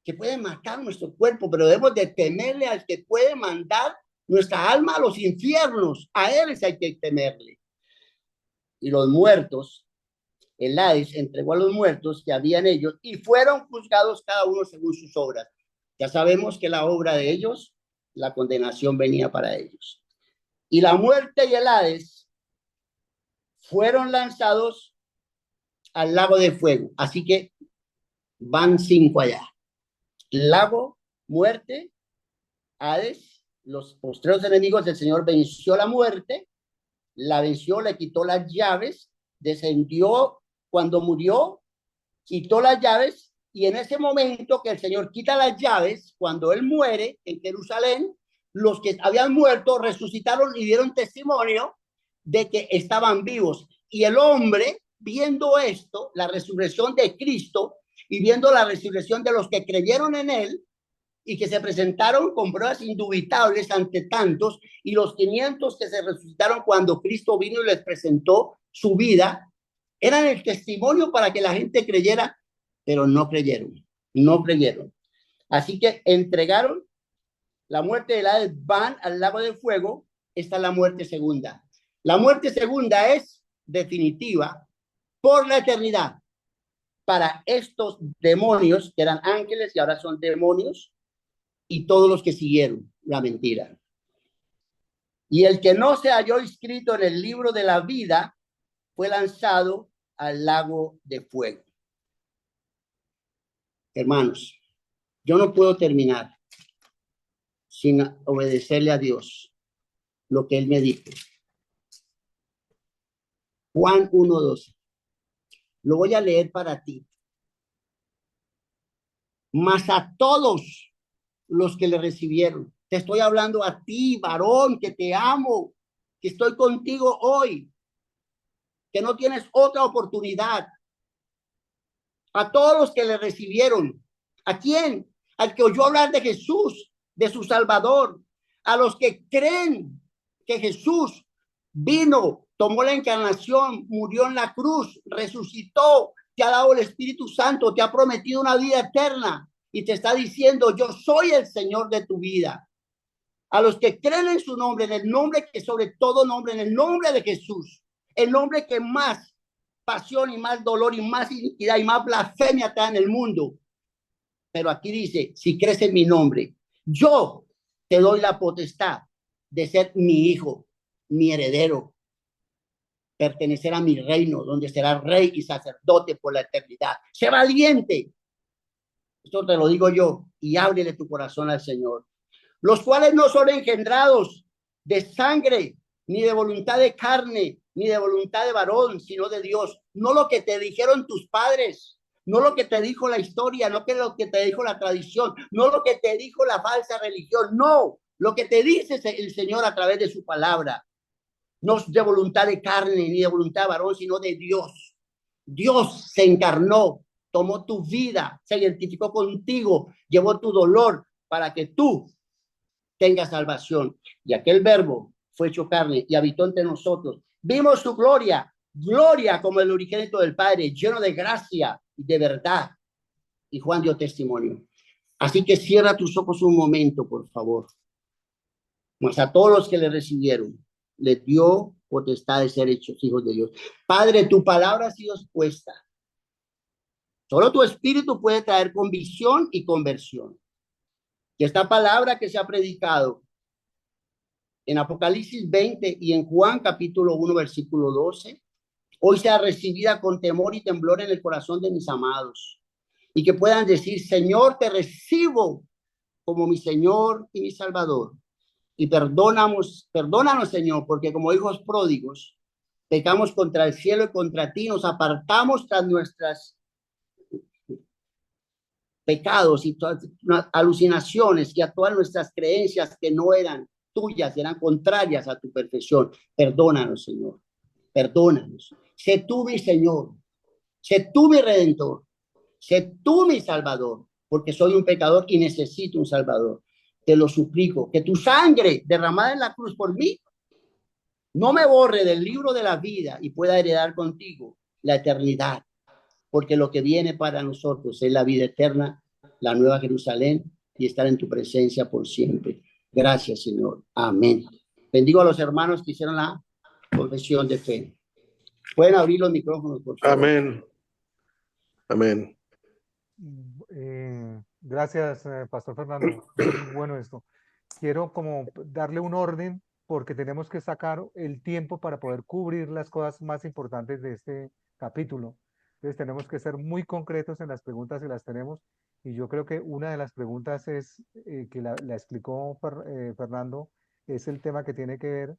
que puede matar nuestro cuerpo, pero debemos de temerle al que puede mandar nuestra alma a los infiernos. A él es hay que temerle. Y los muertos el Hades entregó a los muertos que había en ellos y fueron juzgados cada uno según sus obras. Ya sabemos que la obra de ellos, la condenación venía para ellos. Y la muerte y el Hades fueron lanzados al lago de fuego. Así que van 5 allá. Lago, muerte, Hades, los postreros enemigos del Señor venció la muerte, la venció, le quitó las llaves, descendió cuando murió, quitó las llaves, y en ese momento que el Señor quita las llaves, cuando él muere en Jerusalén, los que habían muerto resucitaron y dieron testimonio de que estaban vivos. Y el hombre, viendo esto, la resurrección de Cristo, y viendo la resurrección de los que creyeron en él, y que se presentaron con pruebas indubitables ante tantos, y los 500 que se resucitaron cuando Cristo vino y les presentó su vida, eran el testimonio para que la gente creyera, pero no creyeron, no creyeron. Así que entregaron la muerte del Hades, van al lago de fuego. Esta es la muerte segunda. La muerte segunda es definitiva por la eternidad para estos demonios que eran ángeles y ahora son demonios, y todos los que siguieron la mentira. Y el que no se halló inscrito en el libro de la vida fue lanzado al lago de fuego. Hermanos, yo no puedo terminar sin obedecerle a Dios lo que él me dijo. Juan 1:12. Lo voy a leer para ti. Mas a todos los que le recibieron, te estoy hablando a ti, varón, que te amo, que estoy contigo hoy, que no tienes otra oportunidad. A todos los que le recibieron. ¿A quién? Al que oyó hablar de Jesús, de su Salvador. A los que creen que Jesús vino, tomó la encarnación, murió en la cruz, resucitó, te ha dado el Espíritu Santo, te ha prometido una vida eterna y te está diciendo: yo soy el Señor de tu vida. A los que creen en su nombre, en el nombre que sobre todo nombre, en el nombre de Jesús, el nombre que más pasión y más dolor y más iniquidad y más blasfemia está en el mundo. Pero aquí dice: si crees en mi nombre, yo te doy la potestad de ser mi hijo, mi heredero, pertenecer a mi reino, donde serás rey y sacerdote por la eternidad. Sé valiente. Esto te lo digo yo, y ábrele tu corazón al Señor. Los cuales no son engendrados de sangre, ni de voluntad de carne, ni de voluntad de varón, sino de Dios. No lo que te dijeron tus padres, no lo que te dijo la historia, no que lo que te dijo la tradición, no lo que te dijo la falsa religión, no, lo que te dice el Señor a través de su palabra. No es de voluntad de carne, ni de voluntad de varón, sino de Dios. Dios se encarnó, tomó tu vida, se identificó contigo, llevó tu dolor para que tú tengas salvación. Y aquel verbo fue hecho carne y habitó entre nosotros. Vimos su gloria, gloria como el unigénito del Padre, lleno de gracia y de verdad. Y Juan dio testimonio. Así que cierra tus ojos un momento, por favor. Mas a todos los que le recibieron, les dio potestad de ser hechos hijos de Dios. Padre, tu palabra ha sido expuesta. Solo tu espíritu puede traer convicción y conversión. Que esta palabra que se ha predicado en Apocalipsis 20 y en Juan capítulo 1 versículo 12, hoy sea recibida con temor y temblor en el corazón de mis amados, y que puedan decir: Señor, te recibo como mi Señor y mi Salvador, y perdónanos, Señor, porque como hijos pródigos pecamos contra el cielo y contra ti, nos apartamos tras nuestras pecados y todas las alucinaciones y a todas nuestras creencias que no eran tuyas, eran contrarias a tu perfección. Perdónanos, Señor, perdónanos. Sé tú mi Señor, sé tú mi Redentor, sé tú mi Salvador, porque soy un pecador y necesito un Salvador. Te lo suplico, que tu sangre derramada en la cruz por mí no me borre del libro de la vida y pueda heredar contigo la eternidad, porque lo que viene para nosotros es la vida eterna, la nueva Jerusalén y estar en tu presencia por siempre. Gracias, Señor. Amén. Bendigo a los hermanos que hicieron la confesión de fe. Pueden abrir los micrófonos, por favor. Amén. Amén. Gracias, Pastor Fernando. Muy bueno esto. Quiero como darle un orden porque tenemos que sacar el tiempo para poder cubrir las cosas más importantes de este capítulo. Entonces tenemos que ser muy concretos en las preguntas si las tenemos. Y yo creo que una de las preguntas es, que la explicó Fernando, es el tema que tiene que ver,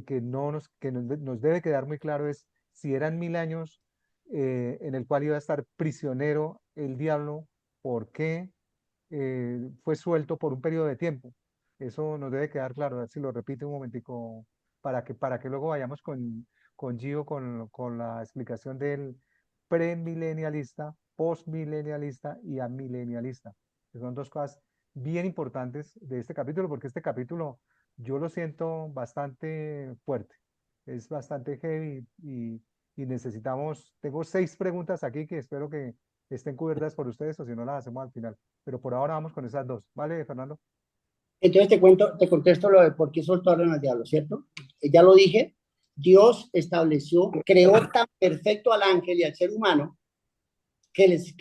que nos debe quedar muy claro, es si eran 1000 años en el cual iba a estar prisionero el diablo, ¿por qué fue suelto por un periodo de tiempo? Eso nos debe quedar claro. A ver si lo repite un momentico para que luego vayamos con Gio con la explicación del premilenialista, postmilenialista y amilenialista, que son dos cosas bien importantes de este capítulo, porque este capítulo yo lo siento bastante fuerte, es bastante heavy y necesitamos, tengo 6 preguntas aquí que espero que estén cubiertas por ustedes o si no las hacemos al final. Pero por ahora vamos con esas dos. ¿Vale, Fernando? Entonces te contesto lo de por qué soltaron al diablo, ¿cierto? Ya lo dije, Dios estableció, creó tan perfecto al ángel y al ser humano que les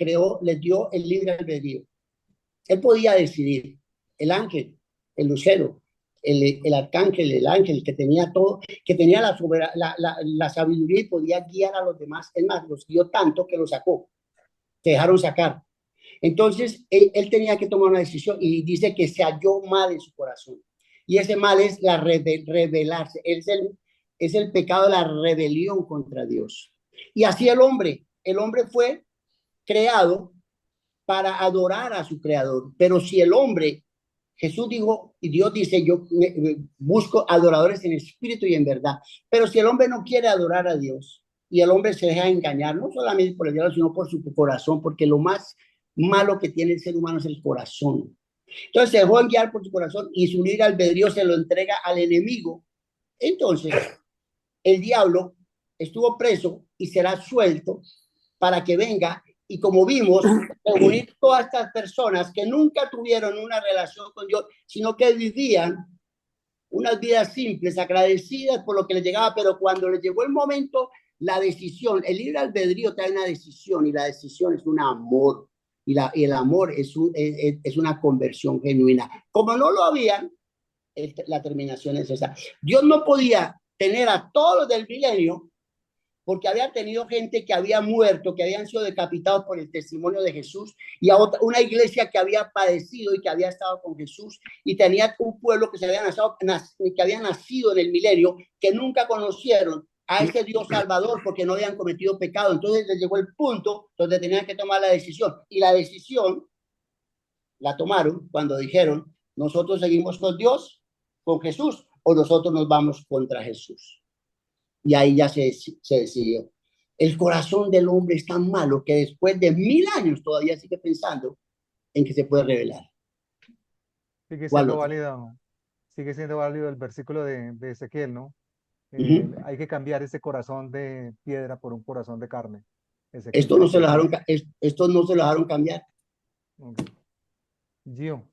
dio el libre albedrío. Él podía decidir, el ángel, el lucero, el arcángel, el ángel que tenía todo, que tenía la sabiduría y podía guiar a los demás. Es más, los guió tanto que los sacó, se dejaron sacar. Entonces, él tenía que tomar una decisión y dice que se halló mal en su corazón. Y ese mal es la rebelarse, es el pecado de la rebelión contra Dios. Y así el hombre fue creado para adorar a su creador. Pero si el hombre, Jesús dijo, y Dios dice, yo busco adoradores en espíritu y en verdad. Pero si el hombre no quiere adorar a Dios y el hombre se deja engañar, no solamente por el diablo, sino por su corazón, porque lo más malo que tiene el ser humano es el corazón. Entonces se dejó enviar por su corazón y su libre albedrío se lo entrega al enemigo. Entonces el diablo estuvo preso y será suelto para que venga y, como vimos, reunir todas estas personas que nunca tuvieron una relación con Dios, sino que vivían unas vidas simples, agradecidas por lo que les llegaba, pero cuando les llegó el momento, la decisión, el libre albedrío trae una decisión y la decisión es un amor. Y el amor es una conversión genuina. Como no lo habían, la terminación es esa. Dios no podía tener a todos los del milenio porque había tenido gente que había muerto, que habían sido decapitados por el testimonio de Jesús, y a una iglesia que había padecido y que había estado con Jesús, y tenía un pueblo que había nacido en el milenio, que nunca conocieron a ese Dios Salvador porque no habían cometido pecado. Entonces les llegó el punto donde tenían que tomar la decisión, y la decisión la tomaron cuando dijeron, nosotros seguimos con Dios, con Jesús, o nosotros nos vamos contra Jesús. Y ahí ya se decidió. El corazón del hombre es tan malo que después de 1000 años todavía sigue pensando en que se puede revelar. Sigue siendo válido el versículo de Ezequiel, ¿no? Hay que cambiar ese corazón de piedra por un corazón de carne. Esto no se lo dejaron cambiar. Okay. Gio.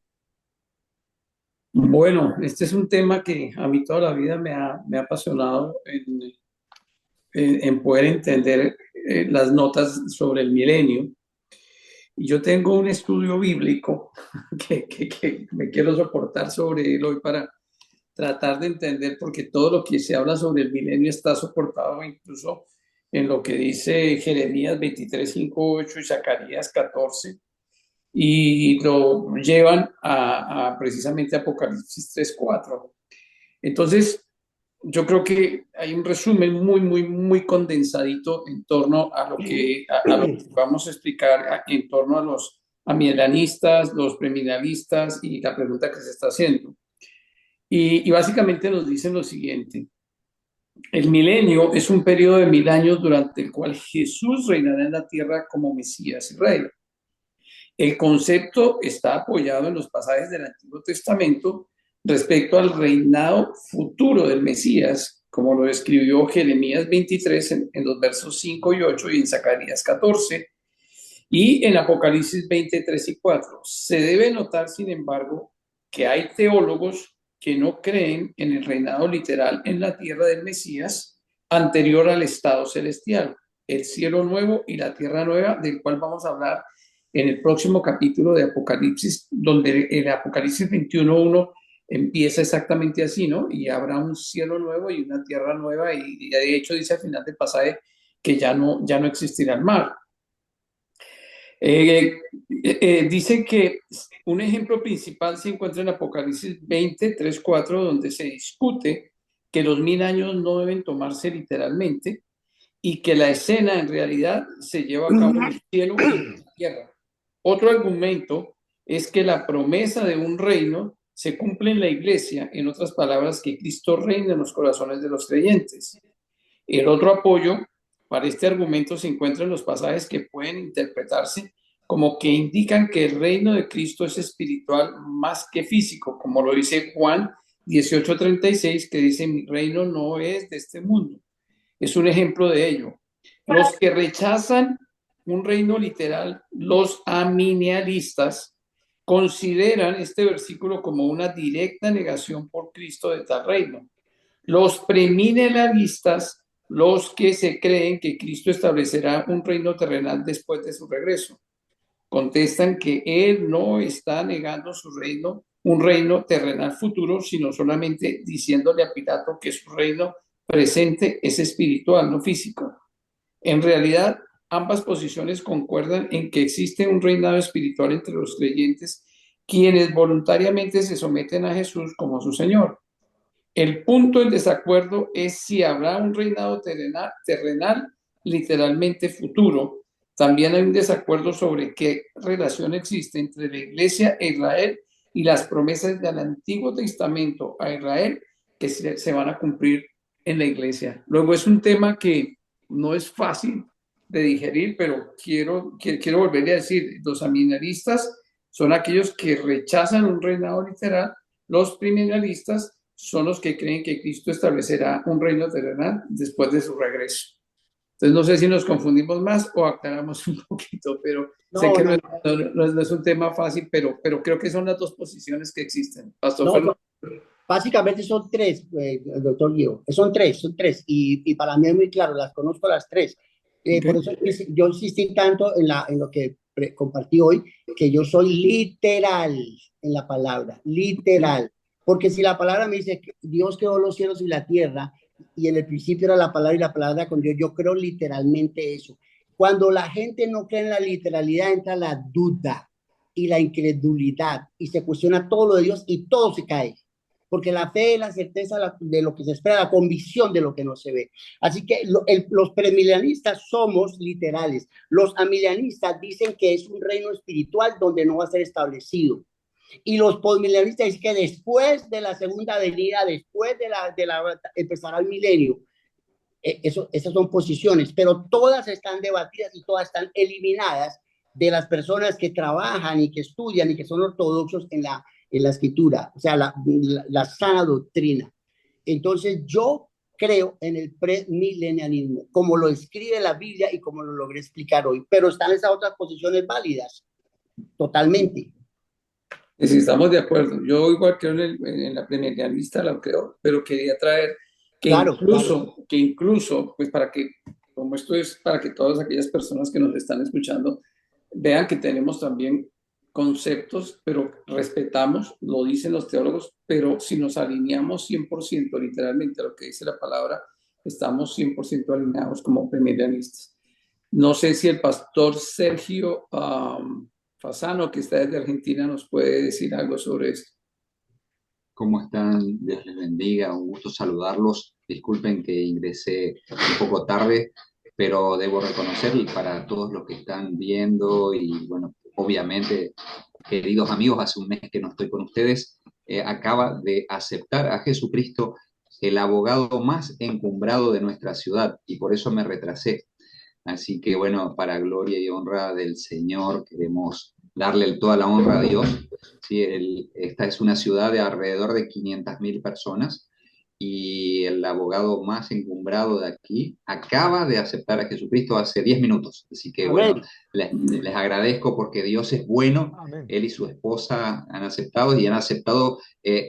Bueno, este es un tema que a mí toda la vida me ha apasionado en poder entender las notas sobre el milenio. Y yo tengo un estudio bíblico que me quiero soportar sobre él hoy para tratar de entender, porque todo lo que se habla sobre el milenio está soportado incluso en lo que dice Jeremías 23:5-8 y Zacarías 14, y lo llevan a precisamente Apocalipsis 3:4. Entonces, yo creo que hay un resumen muy condensadito en torno a lo que vamos a explicar en torno a los amielanistas, los premilenialistas y la pregunta que se está haciendo. Y básicamente nos dicen lo siguiente: el milenio es un periodo de 1000 años durante el cual Jesús reinará en la tierra como Mesías y Rey. El concepto está apoyado en los pasajes del Antiguo Testamento respecto al reinado futuro del Mesías, como lo escribió Jeremías 23 en los versos 5 y 8 y en Zacarías 14 y en Apocalipsis 23 y 4. Se debe notar, sin embargo, que hay teólogos que no creen en el reinado literal en la tierra del Mesías, anterior al estado celestial, el cielo nuevo y la tierra nueva, del cual vamos a hablar en el próximo capítulo de Apocalipsis, donde el Apocalipsis 21:1 empieza exactamente así, ¿no? Y habrá un cielo nuevo y una tierra nueva, y de hecho dice al final del pasaje que ya no existirá el mar. Dice que un ejemplo principal se encuentra en Apocalipsis 20:3-4, donde se discute que los 1000 años no deben tomarse literalmente y que la escena en realidad se lleva a cabo en el cielo y en la tierra. Otro argumento es que la promesa de un reino se cumple en la iglesia, en otras palabras, que Cristo reina en los corazones de los creyentes. El otro apoyo para este argumento se encuentra en los pasajes que pueden interpretarse como que indican que el reino de Cristo es espiritual más que físico, como lo dice Juan 18:36, que dice: mi reino no es de este mundo. Es un ejemplo de ello. Los que rechazan un reino literal, los aminialistas, consideran este versículo como una directa negación por Cristo de tal reino. Los premilenialistas, los que se creen que Cristo establecerá un reino terrenal después de su regreso, contestan que Él no está negando su reino, un reino terrenal futuro, sino solamente diciéndole a Pilato que su reino presente es espiritual, no físico. En realidad, ambas posiciones concuerdan en que existe un reinado espiritual entre los creyentes, quienes voluntariamente se someten a Jesús como su Señor. El punto del desacuerdo es si habrá un reinado terrenal literalmente futuro. También hay un desacuerdo sobre qué relación existe entre la Iglesia e Israel y las promesas del Antiguo Testamento a Israel que se van a cumplir en la Iglesia. Luego es un tema que no es fácil de digerir, pero quiero volverle a decir, los aminalistas son aquellos que rechazan un reinado literal, los premilenialistas son los que creen que Cristo establecerá un reino terrenal después de su regreso. Entonces, no sé si nos confundimos más o aclaramos un poquito, pero sé que no es un tema fácil, pero creo que son las dos posiciones que existen. Pastor Fernando. Básicamente son tres, doctor Guido. Son tres. Y para mí es muy claro, las conozco las tres. Okay. Por eso yo insistí tanto en lo que compartí hoy, que yo soy literal en la palabra, literal. Porque si la palabra me dice que Dios creó los cielos y la tierra, y en el principio era la palabra y la palabra con Dios, yo creo literalmente eso. Cuando la gente no cree en la literalidad, entra la duda y la incredulidad, y se cuestiona todo lo de Dios y todo se cae. Porque la fe es la certeza de lo que se espera, la convicción de lo que no se ve. Así que los premilenialistas somos literales. Los amilianistas dicen que es un reino espiritual donde no va a ser establecido. Y los postmilenialistas dicen que después de la segunda venida, después de empezará el milenio. Esas son posiciones, pero todas están debatidas y todas están eliminadas de las personas que trabajan y que estudian y que son ortodoxos en la escritura, o sea, la sana doctrina. Entonces yo creo en el premilenialismo, como lo escribe la Biblia y como lo logré explicar hoy, pero están esas otras posiciones válidas, totalmente. Sí, estamos de acuerdo. Yo igual creo en la premilenialista, la creo, pero quería traer que incluso, pues como esto es para que todas aquellas personas que nos están escuchando vean que tenemos también conceptos, pero respetamos, lo dicen los teólogos, pero si nos alineamos 100% literalmente a lo que dice la palabra, estamos 100% alineados como premilenialistas. No sé si el pastor Sergio Fasano, que está desde Argentina, nos puede decir algo sobre esto. ¿Cómo están? Dios les bendiga, un gusto saludarlos. Disculpen que ingresé un poco tarde, pero debo reconocer, y para todos los que están viendo, y bueno, obviamente, queridos amigos, hace un mes que no estoy con ustedes, acaba de aceptar a Jesucristo, el abogado más encumbrado de nuestra ciudad, y por eso me retrasé. Así que bueno, para gloria y honra del Señor, queremos darle toda la honra a Dios. ¿Sí? Esta es una ciudad de alrededor de 500.000 personas, y el abogado más encumbrado de aquí acaba de aceptar a Jesucristo hace 10 minutos. Así que bueno, Amén. les agradezco porque Dios es bueno. Amén. Él y su esposa han aceptado y han aceptado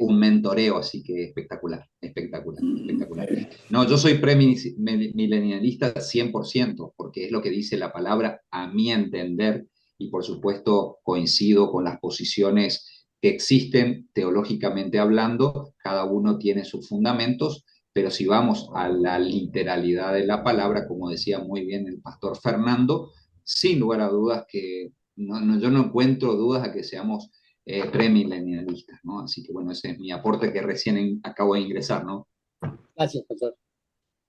un mentoreo, así que espectacular, espectacular, espectacular. No, yo soy premilenialista 100%, porque es lo que dice la palabra a mi entender, y por supuesto coincido con las posiciones que existen teológicamente hablando, cada uno tiene sus fundamentos, pero si vamos a la literalidad de la palabra, como decía muy bien el pastor Fernando, sin lugar a dudas que yo no encuentro dudas a que seamos premilenialistas, ¿no? Así que bueno, ese es mi aporte que recién acabo de ingresar, ¿no? Gracias, pastor.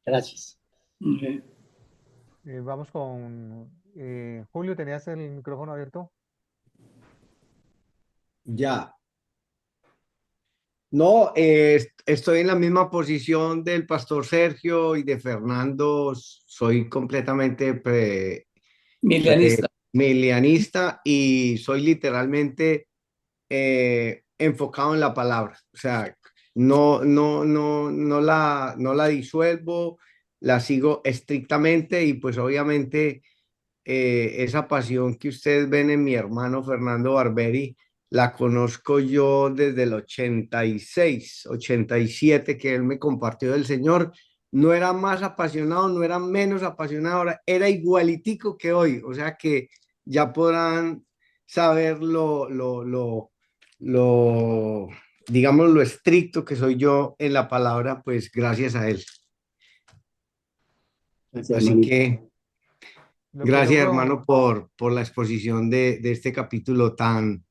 Gracias. Ok. Vamos con Julio, ¿tenías el micrófono abierto? Ya. No, estoy en la misma posición del pastor Sergio y de Fernando. Soy completamente Milianista. milianista y soy literalmente enfocado en la palabra. O sea, no la disuelvo, la sigo estrictamente y pues obviamente esa pasión que ustedes ven en mi hermano Fernando Barberi, la conozco yo desde el 86, 87 que él me compartió del Señor. No era más apasionado, no era menos apasionado, era igualitico que hoy. O sea que ya podrán saber lo, digamos, lo estricto que soy yo en la palabra, pues gracias a él. Gracias, Así hermanito. que Lo que gracias, logro, hermano, por la exposición de este capítulo que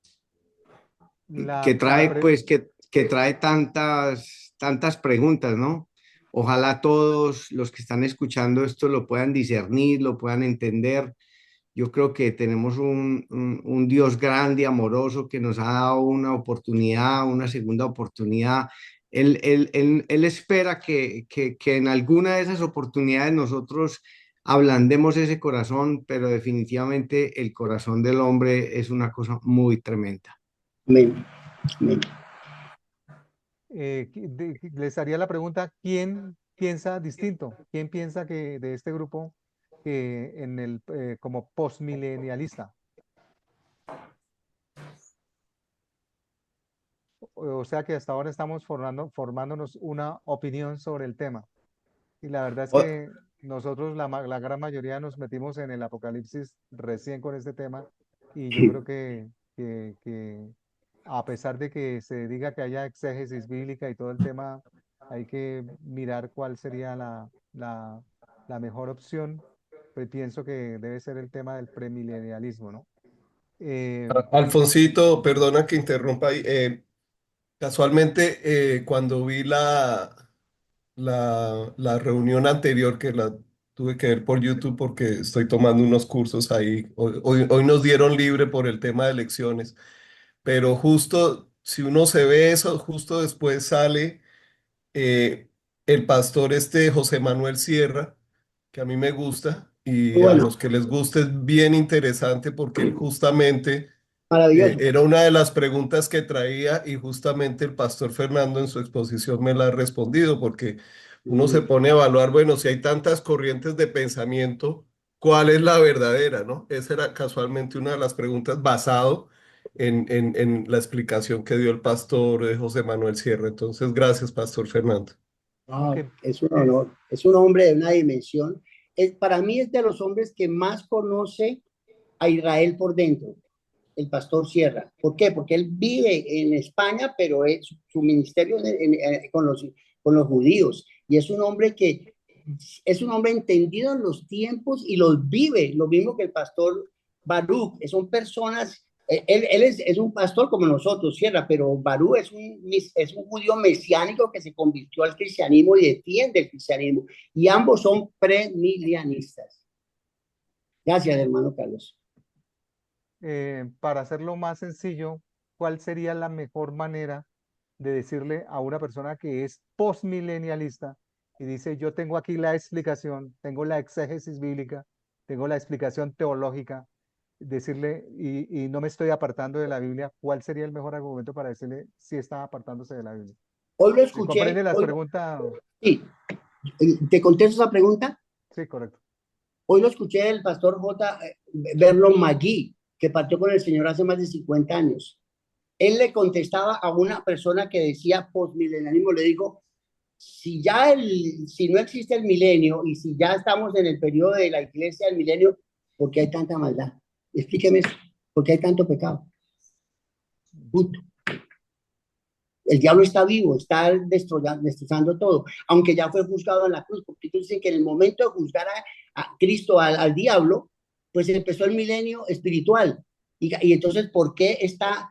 la trae, pues, que trae tantas preguntas, ¿no? Ojalá todos los que están escuchando esto lo puedan discernir, lo puedan entender. Yo creo que tenemos un Dios grande, amoroso, que nos ha dado una oportunidad, una segunda oportunidad. Él espera que en alguna de esas oportunidades nosotros ablandemos ese corazón, pero definitivamente el corazón del hombre es una cosa muy tremenda. Amén. Amén. les haría la pregunta, ¿quién piensa distinto? ¿Quién piensa que de este grupo que como postmilenialista? O sea que hasta ahora estamos formándonos una opinión sobre el tema. Y la verdad es O- que nosotros, la gran mayoría, nos metimos en el Apocalipsis recién con este tema. Y yo creo que a pesar de que se diga que haya exégesis bíblica y todo el tema, hay que mirar cuál sería la mejor opción. Pues pienso que debe ser el tema del premilenialismo, ¿no? Eh, Alfonsito, perdona que interrumpa ahí. Casualmente, cuando vi la reunión anterior, que la tuve que ver por YouTube porque estoy tomando unos cursos ahí, hoy nos dieron libre por el tema de elecciones, pero justo si uno se ve eso, justo después sale el pastor José Manuel Sierra, que a mí me gusta y a Bueno, los que les guste es bien interesante porque él justamente maravilloso. era una de las preguntas que traía y justamente el pastor Fernando en su exposición me la ha respondido porque uno se pone a evaluar, bueno, si hay tantas corrientes de pensamiento, ¿cuál es la verdadera, no? Esa era casualmente una de las preguntas basado en la explicación que dio el pastor José Manuel Sierra. Entonces, gracias, pastor Fernando. Wow, que es un es, honor. Es un hombre de una dimensión. Para mí es de los hombres que más conoce a Israel por dentro, el pastor Sierra. ¿Por qué? Porque él vive en España, pero su ministerio es con los judíos. Y es un hombre que es un hombre entendido en los tiempos y los vive, lo mismo que el pastor Baruch. Son personas, él es un pastor como nosotros, Sierra, pero Baruch es un judío mesiánico que se convirtió al cristianismo y defiende el cristianismo. Y ambos son premilianistas. Gracias, hermano Carlos. para hacerlo más sencillo, ¿cuál sería la mejor manera de decirle a una persona que es postmilenialista y dice, yo tengo aquí la explicación, tengo la exégesis bíblica, tengo la explicación teológica, decirle, y no me estoy apartando de la Biblia, ¿cuál sería el mejor argumento para decirle si está apartándose de la Biblia? Hoy lo ¿Sí escuché, comprende las hoy, preguntas? sí, ¿te contesto esa pregunta? Sí, correcto. Hoy lo escuché del pastor J. Vernon McGee, que partió con el Señor hace más de 50 años. Él le contestaba a una persona que decía postmilenialismo, le dijo, si no existe el milenio y si ya estamos en el periodo de la iglesia del milenio, ¿por qué hay tanta maldad? Explíqueme eso, ¿por qué hay tanto pecado? Punto. El diablo está vivo, está destrozando todo, aunque ya fue juzgado en la cruz, porque dicen que en el momento de juzgar a Cristo, al diablo, pues empezó el milenio espiritual. Y entonces, ¿por qué está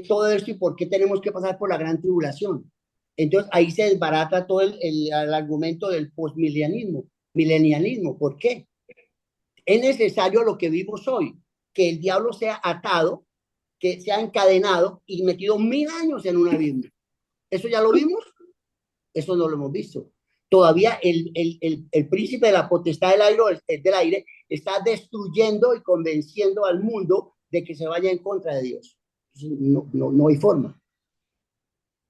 todo esto y por qué tenemos que pasar por la gran tribulación? Entonces, ahí se desbarata todo el argumento del milenialismo. ¿Por qué? Es necesario lo que vimos hoy, que el diablo sea atado, que sea encadenado y metido 1000 años en una Biblia. ¿Eso ya lo vimos? Eso no lo hemos visto. Todavía el príncipe de la potestad del aire está destruyendo y convenciendo al mundo de que se vaya en contra de Dios. No hay forma.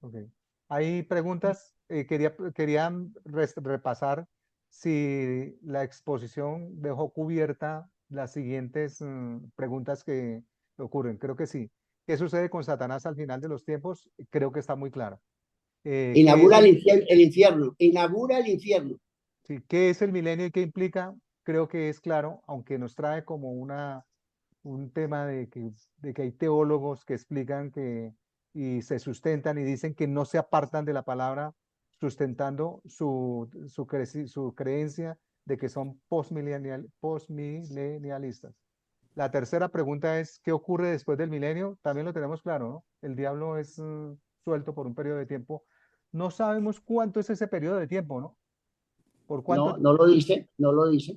Okay. Hay preguntas. Querían repasar si la exposición dejó cubierta las siguientes preguntas que ocurren. Creo que sí. ¿Qué sucede con Satanás al final de los tiempos? Creo que está muy claro. ¿Qué es Inaugura el infierno. Inaugura el infierno. sí, qué es el milenio y qué implica? Creo que es claro, aunque nos trae como un tema de que hay teólogos que explican que y se sustentan y dicen que no se apartan de la palabra, sustentando su creencia de que son postmilenialistas. La tercera pregunta es, ¿qué ocurre después del milenio? También lo tenemos claro, ¿no? El diablo es suelto por un periodo de tiempo. No sabemos cuánto es ese periodo de tiempo, ¿no? Por No, cuánto, no lo dice, no lo dice.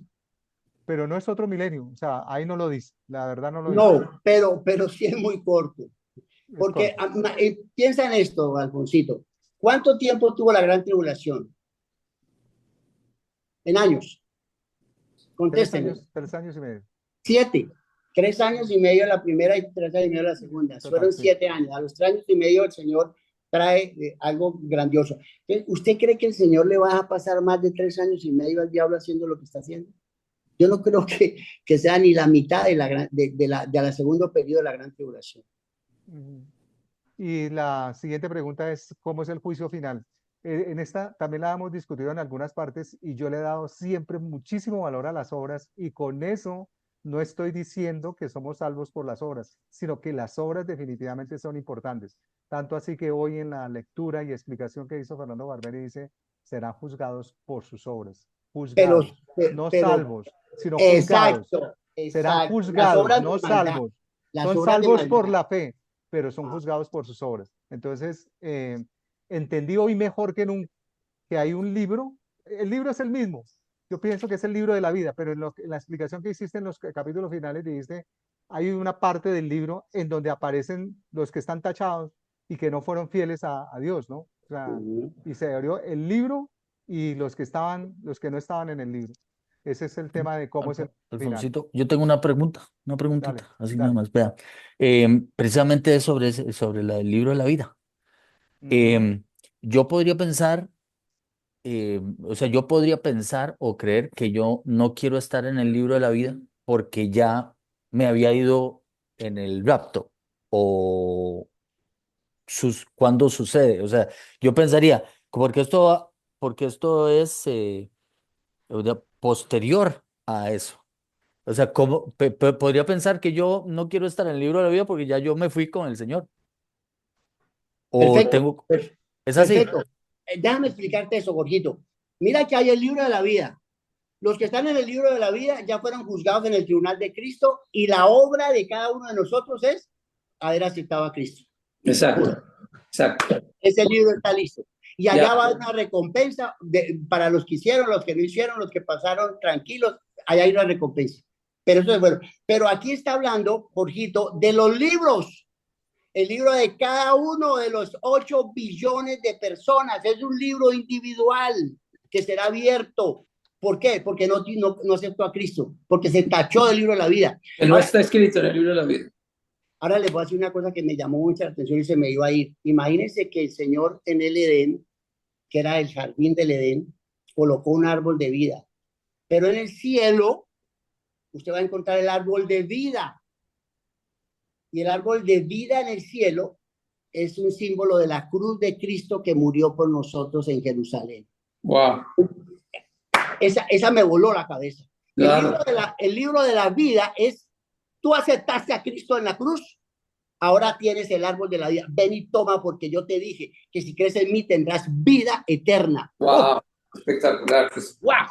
pero no es otro milenio. O sea, ahí no lo dice. La verdad no lo dice. No, pero sí es muy corto. Es Porque corto. piensa en esto, Alfonsito. ¿Cuánto tiempo tuvo la gran tribulación? En años. Contésteme. 3 años y medio. 7. 3 años y medio la primera y 3 años y medio la segunda. Total, Fueron sí. 7 años. A los 3 años y medio el Señor trae algo grandioso. ¿Usted cree que el Señor le va a pasar más de 3 años y medio al diablo haciendo lo que está haciendo? Yo no creo que sea ni la mitad de la segundo periodo de la gran tribulación. Ujú. Y la siguiente pregunta es, ¿cómo es el juicio final? En esta también la hemos discutido en algunas partes y yo le he dado siempre muchísimo valor a las obras y con eso no estoy diciendo que somos salvos por las obras, sino que las obras definitivamente son importantes. Tanto así que hoy en la lectura y explicación que hizo Fernando Barberi dice, serán juzgados por sus obras. Pero, Juzgados, no pero, salvos, sino juzgados. exacto, Serán exacto. Las juzgados, obras no de maldad, salvos. las Son obras de salvos por maldad. la fe, pero son juzgados por sus obras. Entonces, entendí hoy mejor que hay un libro. El libro es el mismo. Yo pienso que es el libro de la vida, pero en la explicación que hiciste en los capítulos finales dijiste, hay una parte del libro en donde aparecen los que están tachados y que no fueron fieles a Dios, ¿no? O sea, y se abrió el libro y los que no estaban en el libro. Ese es el tema de cómo es el final. Alfonsito, yo tengo una pregunta, una Dale, preguntita, así nada dale. más, vea. Precisamente es sobre el libro de la vida. Ujú. Em, yo podría pensar, o sea, yo podría pensar o creer que yo no quiero estar en el libro de la vida porque ya me había ido en el rapto o cuándo sucede. O sea, yo pensaría, porque esto es o sea, posterior a eso. O sea, ¿cómo podría pensar que yo no quiero estar en el libro de la vida porque ya yo me fui con el Señor? O Perfecto, tengo, ¿es así? perfecto. Déjame explicarte eso, Jorgito. Mira que hay el libro de la vida. Los que están en el libro de la vida ya fueron juzgados en el tribunal de Cristo y la obra de cada uno de nosotros es haber aceptado a Cristo. Exacto, exacto. Ese libro está listo. Y allá Ya. va una recompensa para los que hicieron, los que no hicieron, los que pasaron tranquilos. Allá hay una recompensa. Pero eso es bueno. Pero aquí está hablando, Jorgito, de los libros. El libro de cada uno de los 8 billones de personas. Es un libro individual que será abierto. ¿Por qué? Porque no aceptó a Cristo. Porque se tachó del libro de la vida. Que no está escrito en el libro de la vida. Ahora les voy a decir una cosa que me llamó mucha atención y se me iba a ir. Imagínense que el Señor en el Edén, que era el jardín del Edén, colocó un árbol de vida. Pero en el cielo, usted va a encontrar el árbol de vida. Y el árbol de vida en el cielo es un símbolo de la cruz de Cristo que murió por nosotros en Jerusalén. Wow. Esa me voló la cabeza. Claro. El libro de la vida es, tú aceptaste a Cristo en la cruz, ahora tienes el árbol de la vida. Ven y toma, porque yo te dije que si crees en mí tendrás vida eterna. Wow. ¡Oh! Espectacular. Pues. ¡Wow!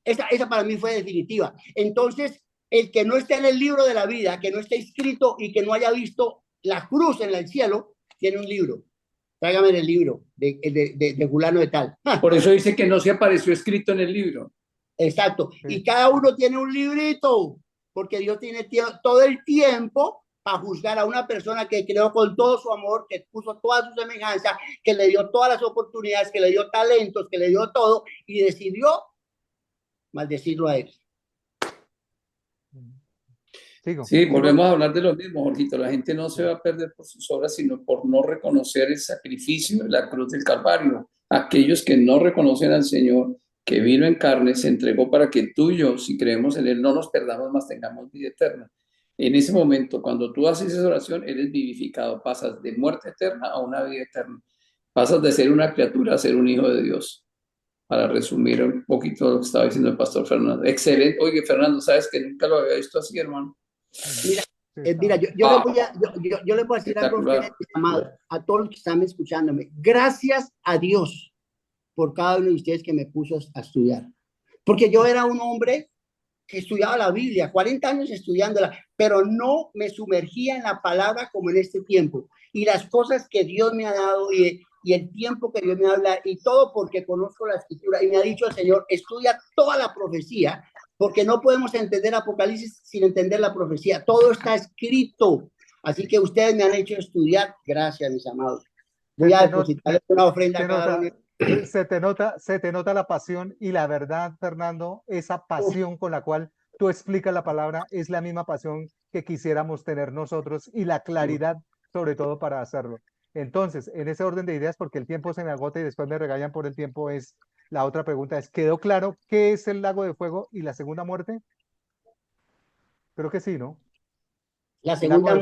Esa para mí fue definitiva. Entonces, el que no esté en el libro de la vida, que no esté inscrito y que no haya visto la cruz en el cielo, tiene un libro. Tráigame el libro de fulano de tal. Por eso dice que no se apareció escrito en el libro. Exacto. Sí. Y cada uno tiene un librito, porque Dios tiene todo el tiempo para juzgar a una persona que creó con todo su amor, que puso toda su semejanza, que le dio todas las oportunidades, que le dio talentos, que le dio todo, y decidió maldecirlo a él. Sigo. Sí, volvemos a hablar de lo mismo, Jorgito. La gente no se va a perder por sus obras, sino por no reconocer el sacrificio de la cruz del Calvario. Aquellos que no reconocen al Señor, que vino en carne, se entregó para que tú y yo, si creemos en Él, no nos perdamos, más tengamos vida eterna. En ese momento, cuando tú haces esa oración, eres vivificado. Pasas de muerte eterna a una vida eterna. Pasas de ser una criatura a ser un hijo de Dios. Para resumir un poquito lo que estaba diciendo el pastor Fernando. Excelente. Oye, Fernando, ¿sabes que nunca lo había visto así, hermano? Mira, yo les voy a decir algo a ustedes, amados, a todos los que están escuchándome. Gracias a Dios por cada uno de ustedes que me puso a estudiar. Porque yo era un hombre que estudiaba la Biblia, 40 años estudiándola, pero no me sumergía en la palabra como en este tiempo. Y las cosas que Dios me ha dado y el tiempo que Dios me habla, y todo porque conozco la escritura. Y me ha dicho el Señor, estudia toda la profecía, porque no podemos entender Apocalipsis sin entender la profecía. Todo está escrito. Así que ustedes me han hecho estudiar. Gracias, mis amados. Voy a depositar una ofrenda a cada uno. Se te nota la pasión y la verdad, Fernando, esa pasión con la cual tú explicas la palabra es la misma pasión que quisiéramos tener nosotros y la claridad, sobre todo, para hacerlo. Entonces, en ese orden de ideas, porque el tiempo se me agota y después me regañan por el tiempo, la otra pregunta es, ¿quedó claro qué es el lago de fuego y la segunda muerte? Creo que sí, ¿no? La segunda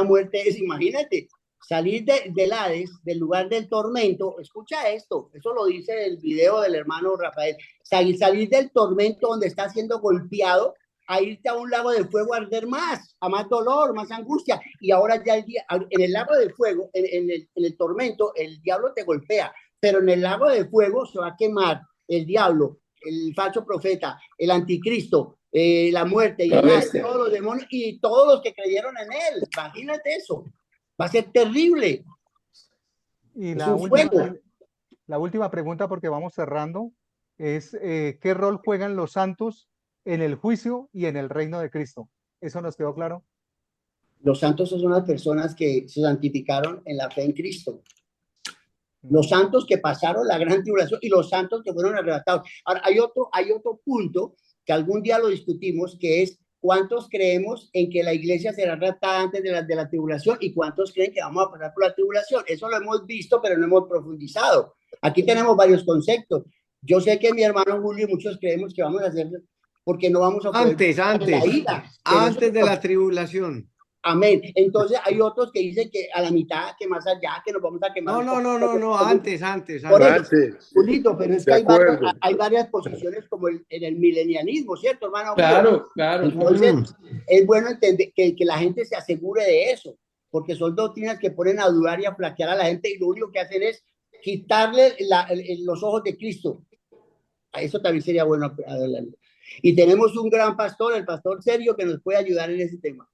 muerte es, imagínate, salir del Hades, del lugar del tormento. Escucha esto, eso lo dice el video del hermano Rafael. Salir del tormento donde está siendo golpeado, a irte a un lago de fuego a arder más, a más dolor, más angustia. Y ahora ya en el lago de fuego, en el tormento, el diablo te golpea, pero en el lago de fuego se va a quemar el diablo, el falso profeta, el anticristo, la muerte y todos los demonios y todos los que creyeron en él. Imagínate eso. Va a ser terrible. Y Es la última pregunta, porque vamos cerrando, es ¿qué rol juegan los santos en el juicio y en el reino de Cristo? ¿Eso nos quedó claro? Los santos son las personas que se santificaron en la fe en Cristo. Los santos que pasaron la gran tribulación y los santos que fueron arrebatados. Ahora, hay otro punto que algún día lo discutimos, que es cuántos creemos en que la iglesia será arrebatada antes de la tribulación y cuántos creen que vamos a pasar por la tribulación. Eso lo hemos visto, pero no hemos profundizado. Aquí tenemos varios conceptos. Yo sé que mi hermano Julio y muchos creemos que vamos a hacer, porque no vamos a poder antes de la tribulación. Amén. Entonces hay otros que dicen que a la mitad, que más allá, que nos vamos a quemar. No, antes. Julito, pero es que hay varias posiciones como en el milenialismo, ¿cierto, hermano? Claro. Entonces es bueno entender que la gente se asegure de eso, porque son doctrinas que ponen a dudar y a flaquear a la gente y lo único que hacen es quitarle los ojos de Cristo. A eso también sería bueno adelante. Y tenemos un gran pastor, el pastor Sergio, que nos puede ayudar en ese tema.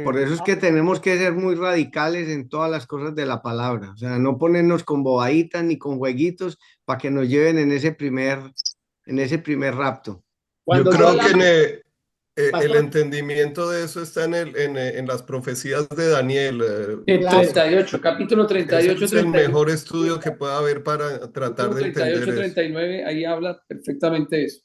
Por eso es que tenemos que ser muy radicales en todas las cosas de la palabra, o sea, no ponernos con bobaditas ni con jueguitos para que nos lleven en ese primer rapto. Yo creo que el entendimiento de eso está en las profecías de Daniel. 38, capítulo 38. Es el mejor estudio que pueda haber para tratar de entender 38, 39, ahí habla perfectamente eso.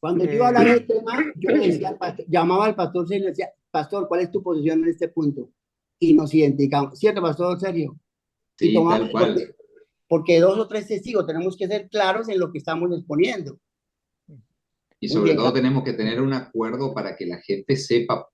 Cuando yo iba a hablar del tema, yo le decía al pastor, llamaba al pastor Sergio y le decía, pastor, ¿cuál es tu posición en este punto? Y nos identificamos, ¿cierto, pastor Sergio? Y Sí, tomamos, tal cual. porque 2 o 3 testigos, tenemos que ser claros en lo que estamos exponiendo. Y Muy sobre bien, todo tenemos que tener un acuerdo para que la gente sepa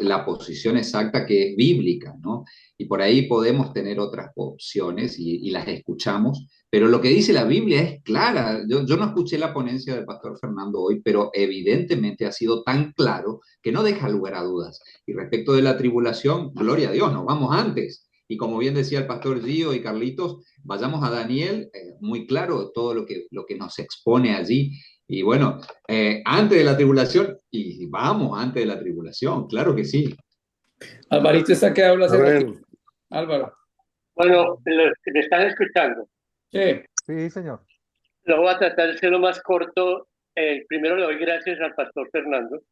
la posición exacta que es bíblica, ¿no? Y por ahí podemos tener otras opciones y las escuchamos, pero lo que dice la Biblia es clara. Yo no escuché la ponencia del pastor Fernando hoy, pero evidentemente ha sido tan claro que no deja lugar a dudas. Y respecto de la tribulación, gloria a Dios, nos vamos antes. Y como bien decía el pastor Gio y Carlitos, vayamos a Daniel, muy claro todo lo que nos expone allí. Y bueno, antes de la tribulación, y vamos antes de la tribulación, claro que sí. Alvarito está que habla hace ratito. Amén. Álvaro. Bueno, me están escuchando. Sí. Sí, señor. Lo voy a tratar de ser lo más corto. Primero le doy gracias al pastor Fernando,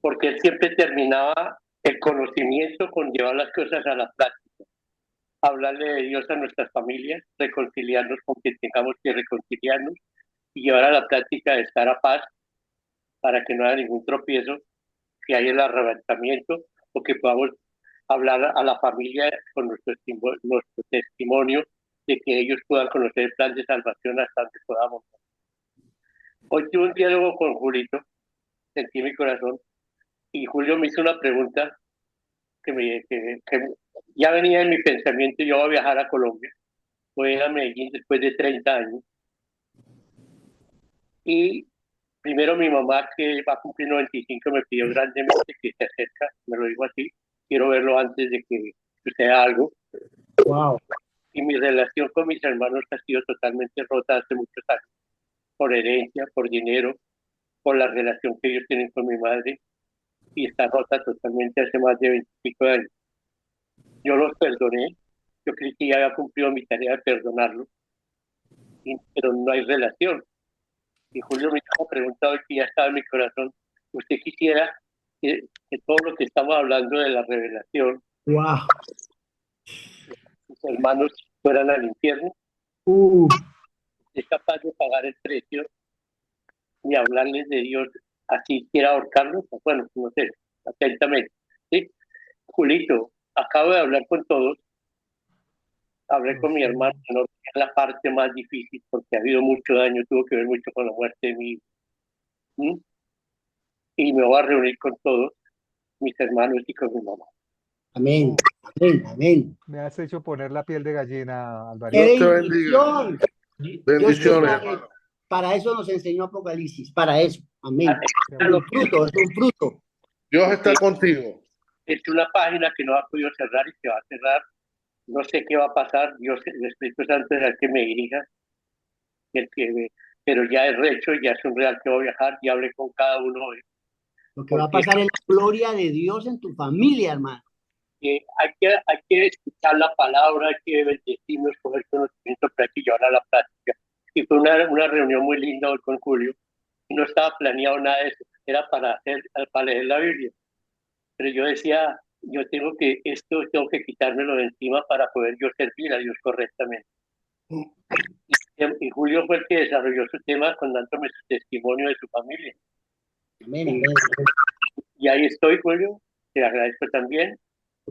porque él siempre terminaba el conocimiento con llevar las cosas a la práctica. Hablarle de Dios a nuestras familias, reconciliarnos con quien tengamos que reconciliarnos y llevar a la práctica de estar a paz para que no haya ningún tropiezo, que haya el arrebatamiento o que podamos hablar a la familia con nuestro testimonio de que ellos puedan conocer el plan de salvación hasta donde podamos. Hoy tuve un diálogo con Julito, sentí mi corazón, y Julio me hizo una pregunta que ya venía en mi pensamiento. Yo voy a viajar a Colombia, voy a ir a Medellín después de 30 años, y primero mi mamá, que va a cumplir 95, me pidió grandemente que se acerca, me lo dijo así, quiero verlo antes de que suceda algo. wow. Y mi relación con mis hermanos ha sido totalmente rota hace muchos años, por herencia, por dinero, por la relación que ellos tienen con mi madre, y está rota totalmente hace más de 25 años. Yo los perdoné, yo creí que ya había cumplido mi tarea de perdonarlos, pero no hay relación. Y Julio me ha preguntado, que ya estaba en mi corazón, ¿usted quisiera que todo lo que estamos hablando de la revelación, Wow. sus hermanos fueran al infierno? ¿Es capaz de pagar el precio y hablarles de Dios así quiera ahorcarlos? Bueno, no sé, atentamente. ¿Sí? Julito, acabo de hablar con todos, hablé con mi hermano menor, que es la parte más difícil porque ha habido mucho daño, tuvo que ver mucho con la muerte de mi hijo. ¿Mm? Y me voy a reunir con todos mis hermanos y con mi mamá. Amén, amén, amén. Me has hecho poner la piel de gallina, ¡Qué Alvarito. Dios te bendiga. bendición! Dios Bendiciones. para eso nos enseñó Apocalipsis, para eso. Amén. Qué Es un fruto, es un fruto. Dios está contigo. Es una página que no ha podido cerrar y que va a cerrar. No sé qué va a pasar. Dios, el Espíritu Santo es el que me dirija, pero ya es recho, ya es un real que voy a viajar, ya hablé con cada uno. Lo que va a pasar es la gloria de Dios en tu familia, hermano. Hay que escuchar la palabra, hay que bendecirnos, coger conocimiento para que llevar a la práctica. Y fue una reunión muy linda hoy con Julio. Y no estaba planeado nada de eso, era para leer la Biblia. Pero yo decía, tengo que quitármelo de encima para poder yo servir a Dios correctamente. Y Julio fue el que desarrolló su tema contándome su testimonio de su familia. Amén, amén. Y ahí estoy, Julio, te agradezco también,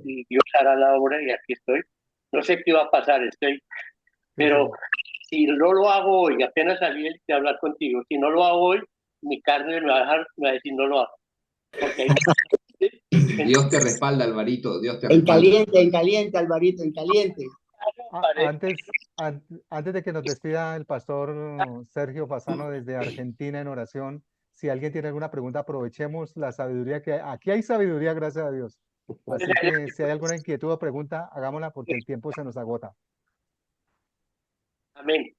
y Dios hará la obra y aquí estoy. No sé qué va a pasar, pero si no lo hago hoy, apenas salí de hablar contigo, si no lo hago hoy, mi carne me va a decir no lo hago. Porque Dios te respalda, Alvarito, Dios te respalda. En caliente, Alvarito, en caliente. Antes de que nos despida el pastor Sergio Fasano desde Argentina en oración, si alguien tiene alguna pregunta, aprovechemos la sabiduría que hay. Aquí hay sabiduría, gracias a Dios. Así que si hay alguna inquietud o pregunta, hagámosla porque el tiempo se nos agota. Amén.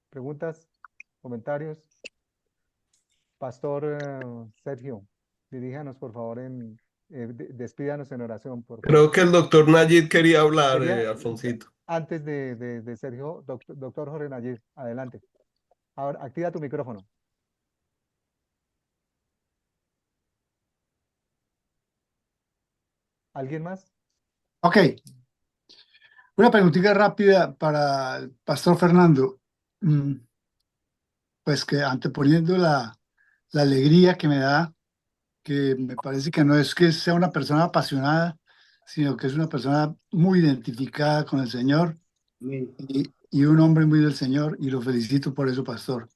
¿Preguntas? ¿Comentarios? Pastor Sergio, diríjanos por favor despídanos en oración, por favor. Creo que el doctor Nayib quería hablar, Alfonsito. Antes de Sergio, doctor Jorge Nayib, adelante. Ahora, activa tu micrófono. ¿Alguien más? Ok. Una preguntita rápida para el pastor Fernando. pues que anteponiendo la alegría que me da, que me parece que no es que sea una persona apasionada, sino que es una persona muy identificada con el Señor Amén. y un hombre muy del Señor, y lo felicito por eso, pastor.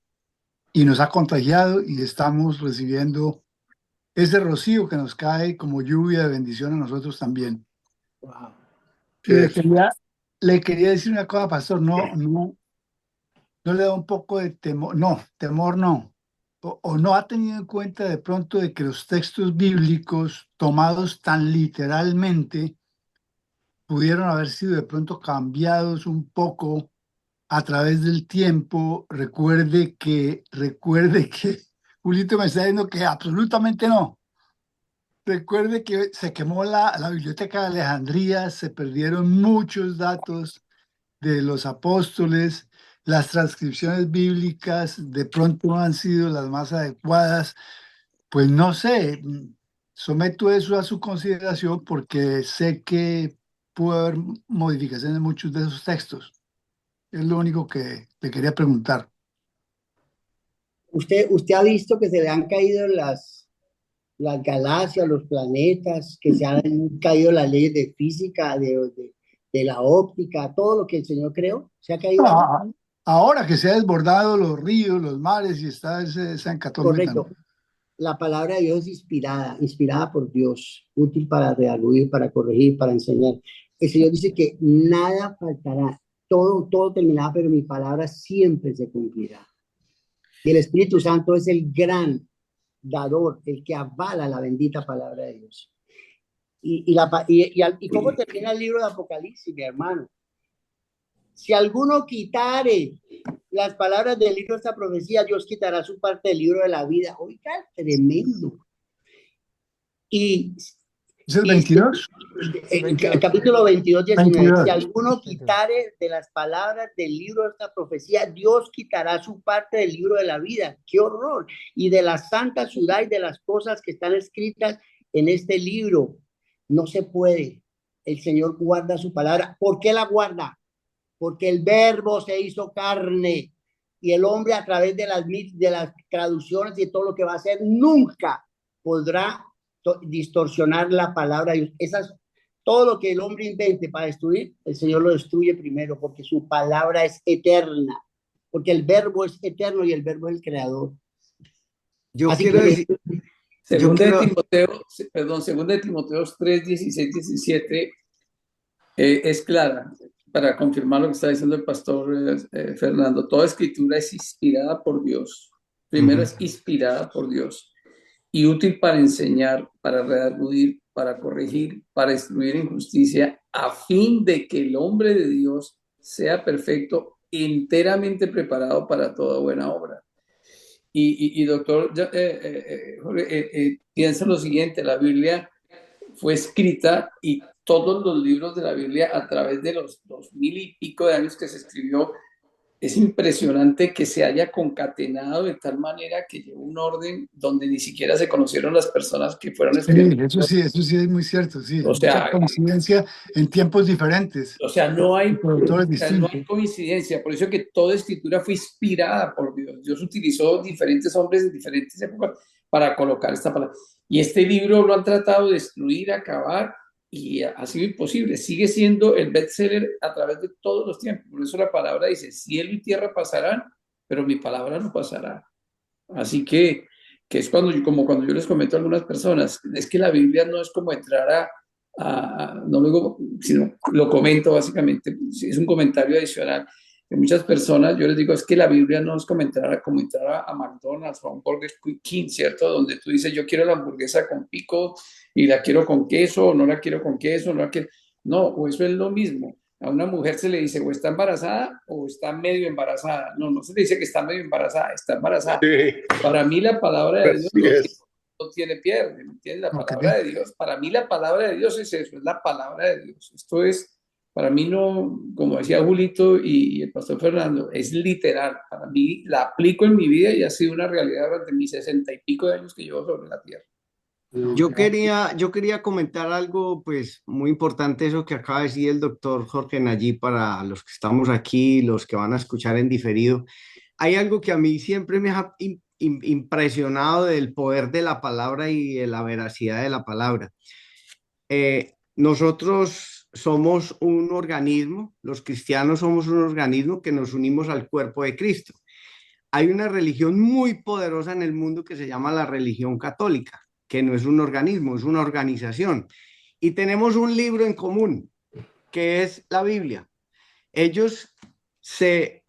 Y nos ha contagiado y estamos recibiendo ese rocío que nos cae como lluvia de bendición a nosotros también. Wow. Y le quería decir una cosa, pastor, no le da un poco de temor, no, temor no, o no ha tenido en cuenta de pronto de que los textos bíblicos tomados tan literalmente pudieron haber sido de pronto cambiados un poco a través del tiempo. Recuerde que Julito me está diciendo que absolutamente no. Recuerde que se quemó la biblioteca de Alejandría, se perdieron muchos datos de los apóstoles, las transcripciones bíblicas de pronto no han sido las más adecuadas. Pues no sé, someto eso a su consideración porque sé que pudo haber modificaciones en muchos de esos textos. Es lo único que le quería preguntar. ¿Usted ha visto que se le han caído las galaxias, los planetas, que se han caído las leyes de física, de la óptica, todo lo que el Señor creó? ¿Se ha caído ahí? Ahora que se han desbordado los ríos, los mares y está esa hecatombe Correcto. La palabra de Dios es inspirada por Dios, útil para redarguir, para corregir, para enseñar. El Señor dice que nada faltará, todo terminará, pero mi palabra siempre se cumplirá. Y el Espíritu Santo es el gran dador, el que avala la bendita palabra de Dios. ¿Y cómo termina el libro de Apocalipsis, mi hermano? Si alguno quitare las palabras del libro de esta profecía, Dios quitará su parte del libro de la vida. Oiga, tremendo. ¿Es el 22? El capítulo 22, 19. 22. Si alguno quitare de las palabras del libro de esta profecía, Dios quitará su parte del libro de la vida. ¡Qué horror! Y de la santa ciudad y de las cosas que están escritas en este libro. No se puede. El Señor guarda su palabra. ¿Por qué la guarda? Porque el verbo se hizo carne y el hombre a través de las traducciones y todo lo que va a hacer nunca podrá distorsionar la palabra de Dios. Todo lo que el hombre invente para destruir, el Señor lo destruye primero porque su palabra es eterna, porque el verbo es eterno y el verbo es el creador. Yo Así quiero que decir, Segunda de Timoteo 3, 16, 17 es clara para confirmar lo que está diciendo el pastor Fernando. Toda escritura es inspirada por Dios. Primero es inspirada por Dios y útil para enseñar, para redarguir, para corregir, para instruir en justicia, a fin de que el hombre de Dios sea perfecto, enteramente preparado para toda buena obra. Y doctor, piensa lo siguiente, la Biblia fue escrita y todos los libros de la Biblia a través de los 2000 y pico de años que se escribió, es impresionante que se haya concatenado de tal manera que llevó un orden donde ni siquiera se conocieron las personas que fueron escritas. Sí, eso sí es muy cierto, sí. O sea, mucha coincidencia en tiempos diferentes. O sea, no hay distintos. coincidencia, por eso que toda escritura fue inspirada por Dios. Dios utilizó diferentes hombres en diferentes épocas para colocar esta palabra. Y este libro lo han tratado de destruir, acabar, y ha sido imposible. Sigue siendo el bestseller a través de todos los tiempos. Por eso la palabra dice, cielo y tierra pasarán, pero mi palabra no pasará. Así que es como cuando yo les comento a algunas personas, es que la Biblia no es como entrar no lo digo, sino lo comento básicamente, es un comentario adicional de muchas personas. Yo les digo, es que la Biblia no es como entrar a McDonald's o a un Burger King, ¿cierto? Donde tú dices, yo quiero la hamburguesa con pico y la quiero con queso, o no la quiero con queso, no la quiero. No, o eso es lo mismo. A una mujer se le dice o está embarazada o está medio embarazada. No se le dice que está medio embarazada, está embarazada. Sí. Para mí la palabra de Dios no tiene pierde, ¿me entiendes? La palabra de Dios, para mí la palabra de Dios es eso, es la palabra de Dios. Esto es, para mí no, como decía Julito y el pastor Fernando, es literal. Para mí la aplico en mi vida y ha sido una realidad durante mis 60 y pico de años que llevo sobre la tierra. Yo quería comentar algo pues muy importante, eso que acaba de decir el doctor Jorge Nayib, para los que estamos aquí, los que van a escuchar en diferido. hay algo que a mí siempre me ha impresionado del poder de la palabra y de la veracidad de la palabra. Nosotros somos un organismo, los cristianos somos un organismo que nos unimos al cuerpo de Cristo. Hay una religión muy poderosa en el mundo que se llama la religión católica, que no es un organismo, es una organización. Y tenemos un libro en común, que es la Biblia. Ellos se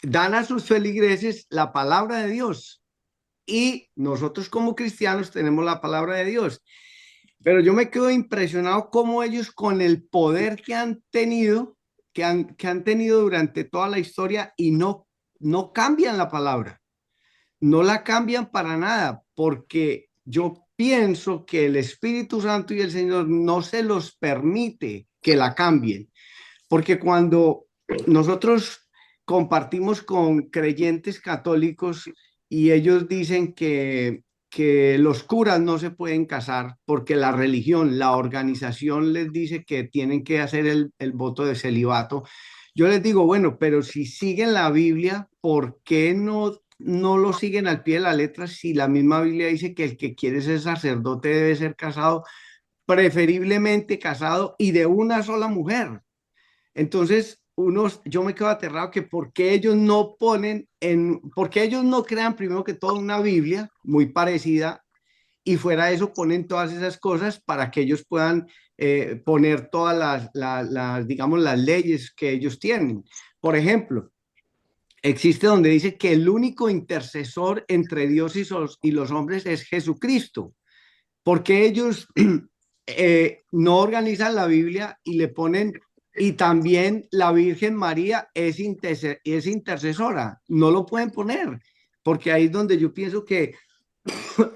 dan a sus feligreses la palabra de Dios y nosotros como cristianos tenemos la palabra de Dios. Pero yo me quedo impresionado cómo ellos con el poder que han tenido, que han tenido durante toda la historia y no cambian la palabra, no la cambian para nada, porque yo pienso que el Espíritu Santo y el Señor no se los permite que la cambien, porque cuando nosotros compartimos con creyentes católicos y ellos dicen que los curas no se pueden casar porque la religión, la organización les dice que tienen que hacer el voto de celibato, yo les digo, bueno, pero si siguen la Biblia, ¿por qué no lo siguen al pie de la letra si la misma Biblia dice que el que quiere ser sacerdote debe ser casado, preferiblemente casado y de una sola mujer? Entonces, yo me quedo aterrado que por qué ellos no porque ellos no crean primero que todo una Biblia muy parecida y fuera de eso ponen todas esas cosas para que ellos puedan poner todas digamos, las leyes que ellos tienen. Por ejemplo, existe donde dice que el único intercesor entre Dios y los hombres es Jesucristo, porque ellos no organizan la Biblia y le ponen, y también la Virgen María es intercesora, no lo pueden poner, porque ahí es donde yo pienso que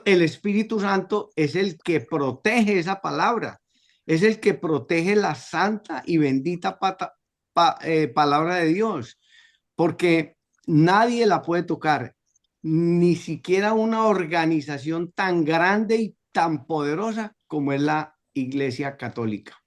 el Espíritu Santo es el que protege esa palabra, es el que protege la santa y bendita palabra de Dios, porque nadie la puede tocar, ni siquiera una organización tan grande y tan poderosa como es la Iglesia Católica.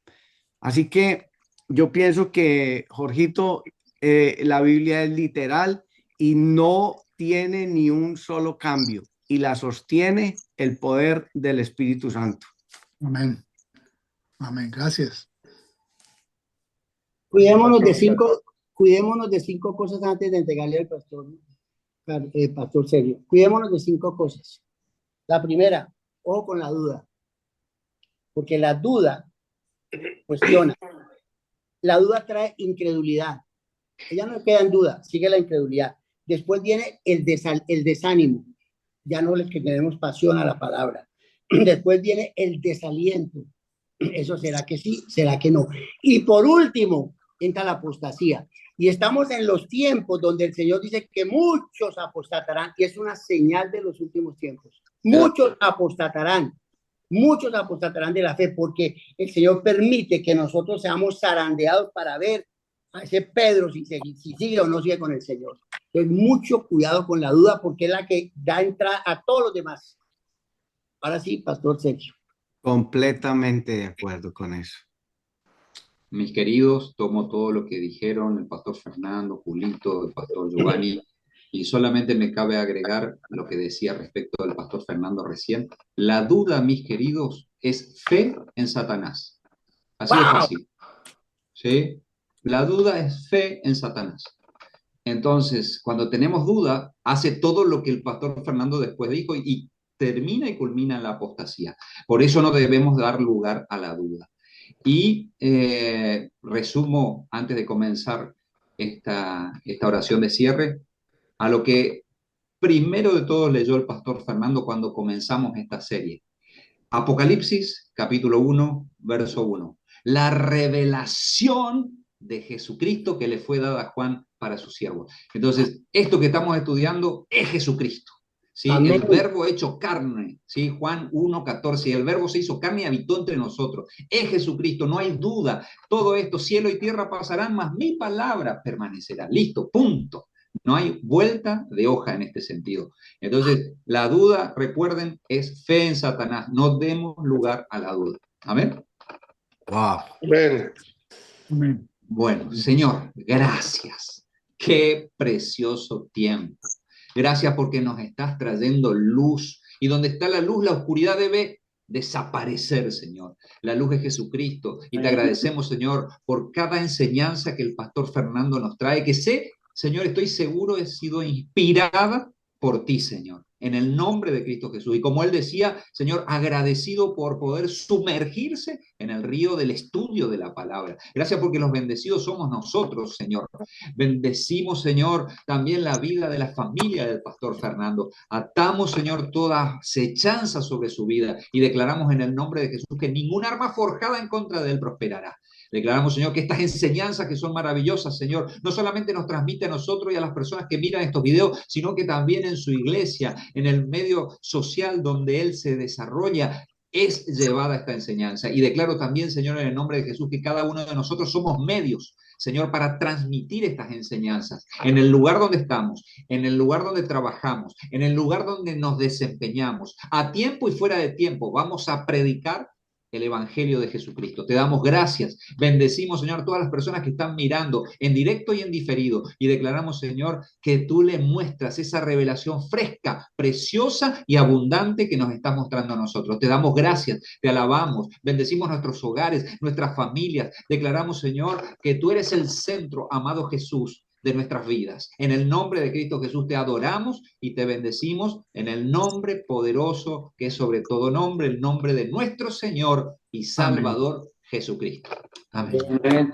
Así que yo pienso que, Jorgito, la Biblia es literal y no tiene ni un solo cambio y la sostiene el poder del Espíritu Santo. Amén. Amén. Gracias. Cuidémonos de cinco cosas antes de entregarle al pastor Sergio. Cuidémonos de 5 cosas. La primera, ojo con la duda, porque la duda cuestiona. La duda trae incredulidad. Ella no queda en duda, sigue la incredulidad. Después viene el desánimo. Ya no le tenemos pasión a la palabra. Después viene el desaliento. Eso será que sí, será que no. Y por último, entra la apostasía. Y estamos en los tiempos donde el Señor dice que muchos apostatarán, y es una señal de los últimos tiempos. Muchos apostatarán de la fe, porque el Señor permite que nosotros seamos zarandeados para ver a ese Pedro si sigue o no sigue con el Señor. Entonces, mucho cuidado con la duda, porque es la que da entrada a todos los demás. Ahora sí, Pastor Sergio. Completamente de acuerdo con eso. Mis queridos, tomo todo lo que dijeron el pastor Fernando, Julito, el pastor Giovanni, y solamente me cabe agregar lo que decía respecto del pastor Fernando recién. La duda, mis queridos, es fe en Satanás. Así de fácil. ¿Sí? La duda es fe en Satanás. Entonces, cuando tenemos duda, hace todo lo que el pastor Fernando después dijo y termina y culmina en la apostasía. Por eso no debemos dar lugar a la duda. Y resumo, antes de comenzar esta oración de cierre, a lo que primero de todo leyó el pastor Fernando cuando comenzamos esta serie. Apocalipsis, capítulo 1, verso 1. La revelación de Jesucristo que le fue dada a Juan para su siervo. Entonces, esto que estamos estudiando es Jesucristo. ¿Sí? El verbo hecho carne, ¿sí? Juan 1:14, y el verbo se hizo carne y habitó entre nosotros. Es Jesucristo, no hay duda. Todo esto, cielo y tierra pasarán, mas mi palabra permanecerá. Listo, punto. No hay vuelta de hoja en este sentido. Entonces, la duda, recuerden, es fe en Satanás. No demos lugar a la duda. Amén. Wow. Amén. Amén. Bueno, Señor, gracias. Qué precioso tiempo. Gracias porque nos estás trayendo luz. Y donde está la luz, la oscuridad debe desaparecer, Señor. La luz es Jesucristo. Y te agradecemos, Señor, por cada enseñanza que el pastor Fernando nos trae, que sé, Señor, estoy seguro, he sido inspirada por ti, Señor, en el nombre de Cristo Jesús. Y como él decía, Señor, agradecido por poder sumergirse en el río del estudio de la palabra. Gracias porque los bendecidos somos nosotros, Señor. Bendecimos, Señor, también la vida de la familia del pastor Fernando. Atamos, Señor, toda acechanza sobre su vida y declaramos en el nombre de Jesús que ningún arma forjada en contra de él prosperará. Declaramos, Señor, que estas enseñanzas que son maravillosas, Señor, no solamente nos transmite a nosotros y a las personas que miran estos videos, sino que también en su iglesia, en el medio social donde él se desarrolla, es llevada esta enseñanza. Y declaro también, Señor, en el nombre de Jesús, que cada uno de nosotros somos medios, Señor, para transmitir estas enseñanzas en el lugar donde estamos, en el lugar donde trabajamos, en el lugar donde nos desempeñamos, a tiempo y fuera de tiempo. Vamos a predicar el Evangelio de Jesucristo. Te damos gracias. Bendecimos, Señor, todas las personas que están mirando en directo y en diferido. Y declaramos, Señor, que tú le muestras esa revelación fresca, preciosa y abundante que nos estás mostrando a nosotros. Te damos gracias, te alabamos, bendecimos nuestros hogares, nuestras familias. Declaramos, Señor, que tú eres el centro, amado Jesús, de nuestras vidas. En el nombre de Cristo Jesús te adoramos y te bendecimos en el nombre poderoso que es sobre todo nombre, el nombre de nuestro Señor y Salvador Jesucristo. Amén. Amén.